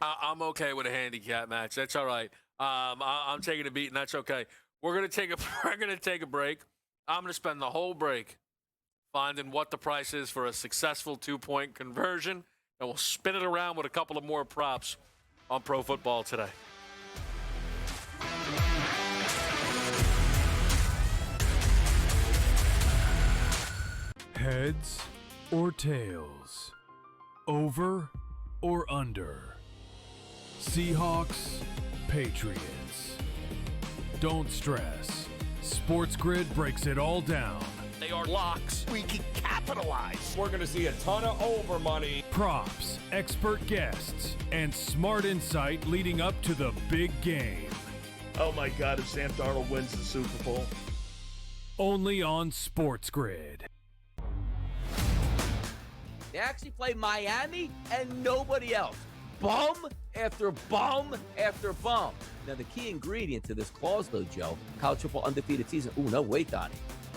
I'm okay with a handicap match. That's all right. I'm taking a beat, and that's okay. We're gonna take a break. I'm gonna spend the whole break finding what the price is for a successful 2-point conversion, and we'll spin it around with a couple of more props on Pro Football Today. Heads or tails? Over or under? Seahawks, Patriots. Don't stress. SportsGrid breaks it all down. They are locks. We can capitalize. We're going to see a ton of over money. Props, expert guests, and smart insight leading up to the big game. Oh my God, if Sam Darnold wins the Super Bowl. Only on SportsGrid. They actually play Miami and nobody else. Bum after bum after bum. Now, the key ingredient to this clause, though, Joe, college football undefeated season. Ooh, no, wait, Donnie.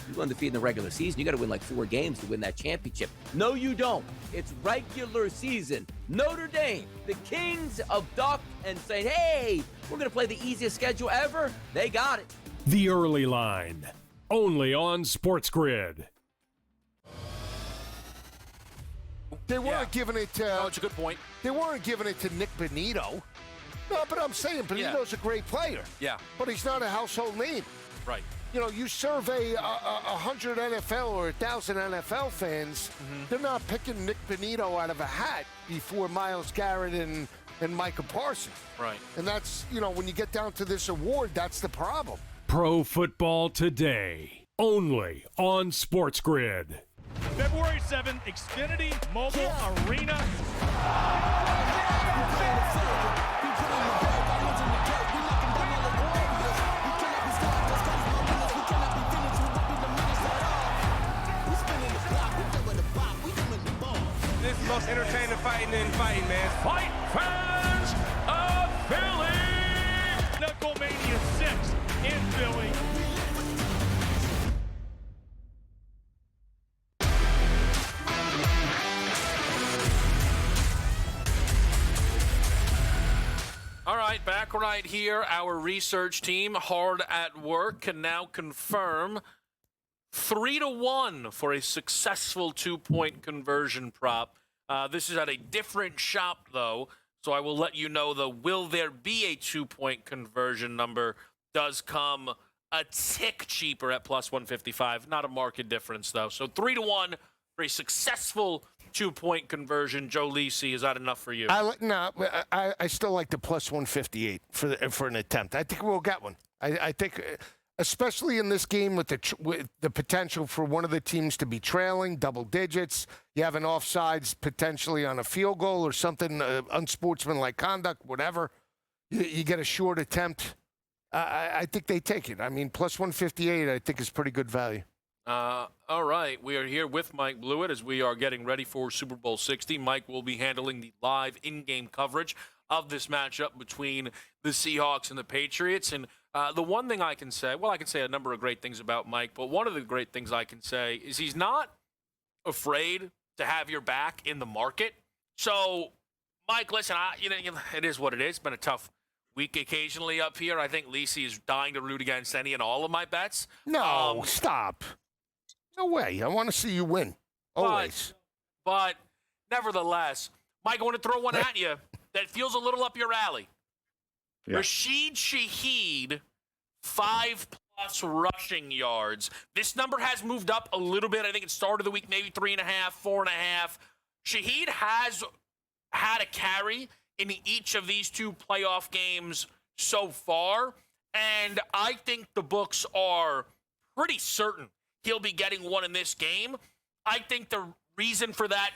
You go undefeated in the regular season, you got to win like 4 games to win that championship. No, you don't. It's regular season. Notre Dame, the kings of duck, and saying, hey, we're going to play the easiest schedule ever. They got it. The Early Line. Only on SportsGrid. They weren't giving it to... it's a good point. They weren't giving it to Nick Benito. No, but I'm saying Benito's a great player. Yeah. But he's not a household name. Right. You survey 100 NFL or 1,000 NFL fans, they're not picking Nick Benito out of a hat before Myles Garrett and Micah Parsons. Right. And that's, when you get down to this award, that's the problem. Pro Football Today. Only on SportsGrid. February 7th, Xfinity Mobile Arena. This is the most entertaining fighting in fighting, man. Fight fans of Philly! Knucklemania 6 in Philly. right, back right here. Our research team, hard at work, can now confirm 3-1 for a successful 2-point conversion prop. This is at a different shop, though, so I will let you know the will there be a 2-point conversion number does come a tick cheaper at plus 155. Not a market difference, though. So 3-1 for a successful 2-point conversion. Joe Lisi, is that enough for you? I still like the plus 158 for an attempt. I think we'll get one. I think, especially in this game with the potential for one of the teams to be trailing double digits. You have an offsides potentially on a field goal or something, unsportsmanlike conduct, whatever. You get a short attempt. I think they take it. I mean, plus 158, I think, is pretty good value. All right. We are here with Mike Blewett as we are getting ready for Super Bowl 60. Mike will be handling the live in-game coverage of this matchup between the Seahawks and the Patriots. And the one thing I can say, well, I can say a number of great things about Mike, but one of the great things I can say is he's not afraid to have your back in the market. So, Mike, listen, it is what it is. It's been a tough week occasionally up here. I think Lisi is dying to root against any and all of my bets. No, stop. No way. I want to see you win. Always. But nevertheless, Mike, I want to throw one at you that feels a little up your alley. Yeah. Rashid Shaheed, 5+ rushing yards. This number has moved up a little bit. I think it started the week maybe 3.5, 4.5. Shaheed has had a carry in each of these two playoff games so far, and I think the books are pretty certain he'll be getting one in this game. I think the reason for that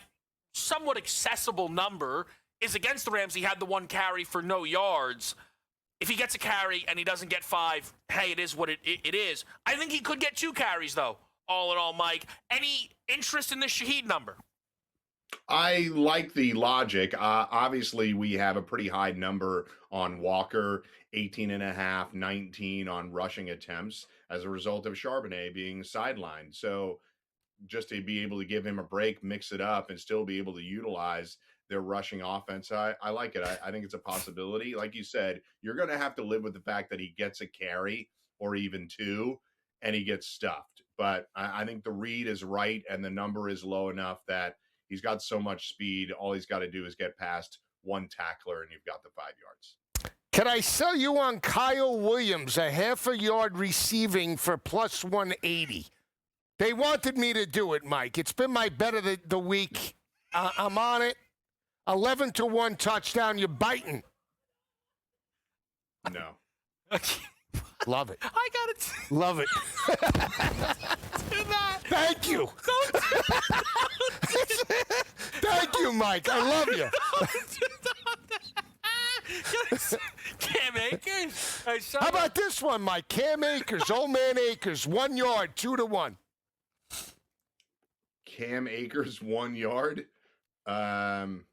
somewhat accessible number is against the Rams. He had the one carry for no yards. If he gets a carry and he doesn't get 5, hey, it is what it is. I think he could get 2 carries, though, all in all, Mike. Any interest in this Shaheed number? I like the logic. Obviously, we have a pretty high number on Walker, 18.5, 19 on rushing attempts as a result of Charbonnet being sidelined. So just to be able to give him a break, mix it up, and still be able to utilize their rushing offense, I like it. I think it's a possibility. Like you said, you're going to have to live with the fact that he gets a carry or even 2, and he gets stuffed. But I think the read is right, and the number is low enough that he's got so much speed. All he's got to do is get past one tackler, and you've got the 5 yards. Can I sell you on Kyle Williams, a half a yard receiving for plus 180? They wanted me to do it, Mike. It's been my bet of the week. I'm on it. 11-1 touchdown. You're biting. No. Love it. I got it. Love it. Do that. Thank you. Thank you, Mike. I love you. Cam Akers. How about this one, Mike? Cam Akers, old man Akers, 1 yard, 2-1. Cam Akers, 1 yard. Yeah, I'm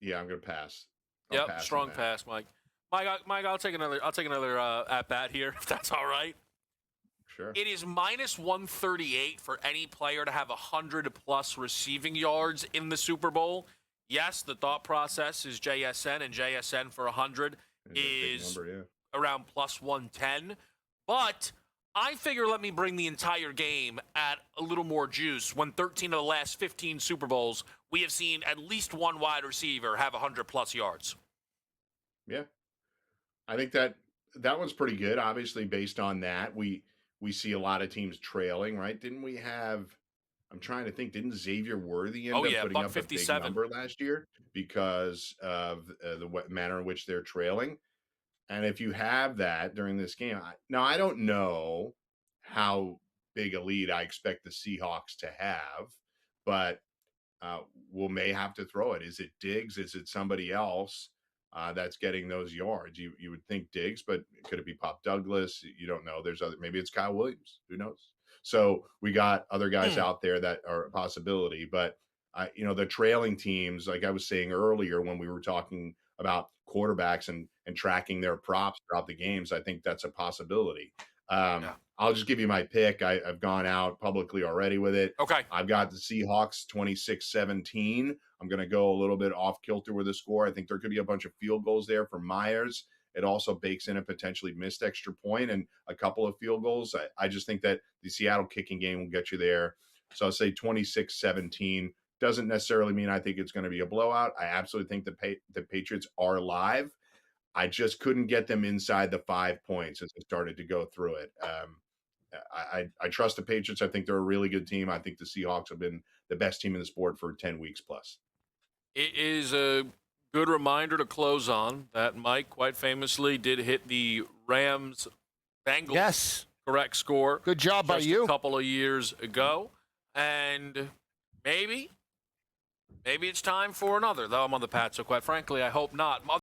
gonna pass. Yep, strong pass, Mike. Mike, I'll take another at bat here if that's all right. Sure. It is minus 138 for any player to have 100+ receiving yards in the Super Bowl. Yes, the thought process is JSN, and JSN for 100 is around plus 110. But I figure let me bring the entire game at a little more juice. When 13 of the last 15 Super Bowls, we have seen at least one wide receiver have 100+ yards. Yeah. I think that one's pretty good. Obviously, based on that, we see a lot of teams trailing, right? Didn't we have, I'm trying to think, didn't Xavier Worthy end up putting up a big number last year because of the manner in which they're trailing? And if you have that during this game, now I don't know how big a lead I expect the Seahawks to have, but we may have to throw it. Is it Diggs? Is it somebody else that's getting those yards? You would think Diggs, but could it be Pop Douglas? You don't know. There's other. Maybe it's Kyle Williams. Who knows? So we got other guys out there that are a possibility, but the trailing teams, like I was saying earlier when we were talking about quarterbacks and tracking their props throughout the games, I think that's a possibility. I'll just give you my pick. I've gone out publicly already with it. Okay. I've got the Seahawks 26-17. I'm going to go a little bit off kilter with the score. I think there could be a bunch of field goals there for Myers. It also bakes in a potentially missed extra point and a couple of field goals. I just think that the Seattle kicking game will get you there. So I'll say 26-17. Doesn't necessarily mean I think it's going to be a blowout. I absolutely think the Patriots are live. I just couldn't get them inside the 5 points as I started to go through it. I trust the Patriots. I think they're a really good team. I think the Seahawks have been the best team in the sport for 10 weeks plus. It is a good reminder to close on that Mike quite famously did hit the Rams-Bengals correct score. Good job by you. A couple of years ago. And maybe it's time for another, though I'm on the Pats, so quite frankly, I hope not.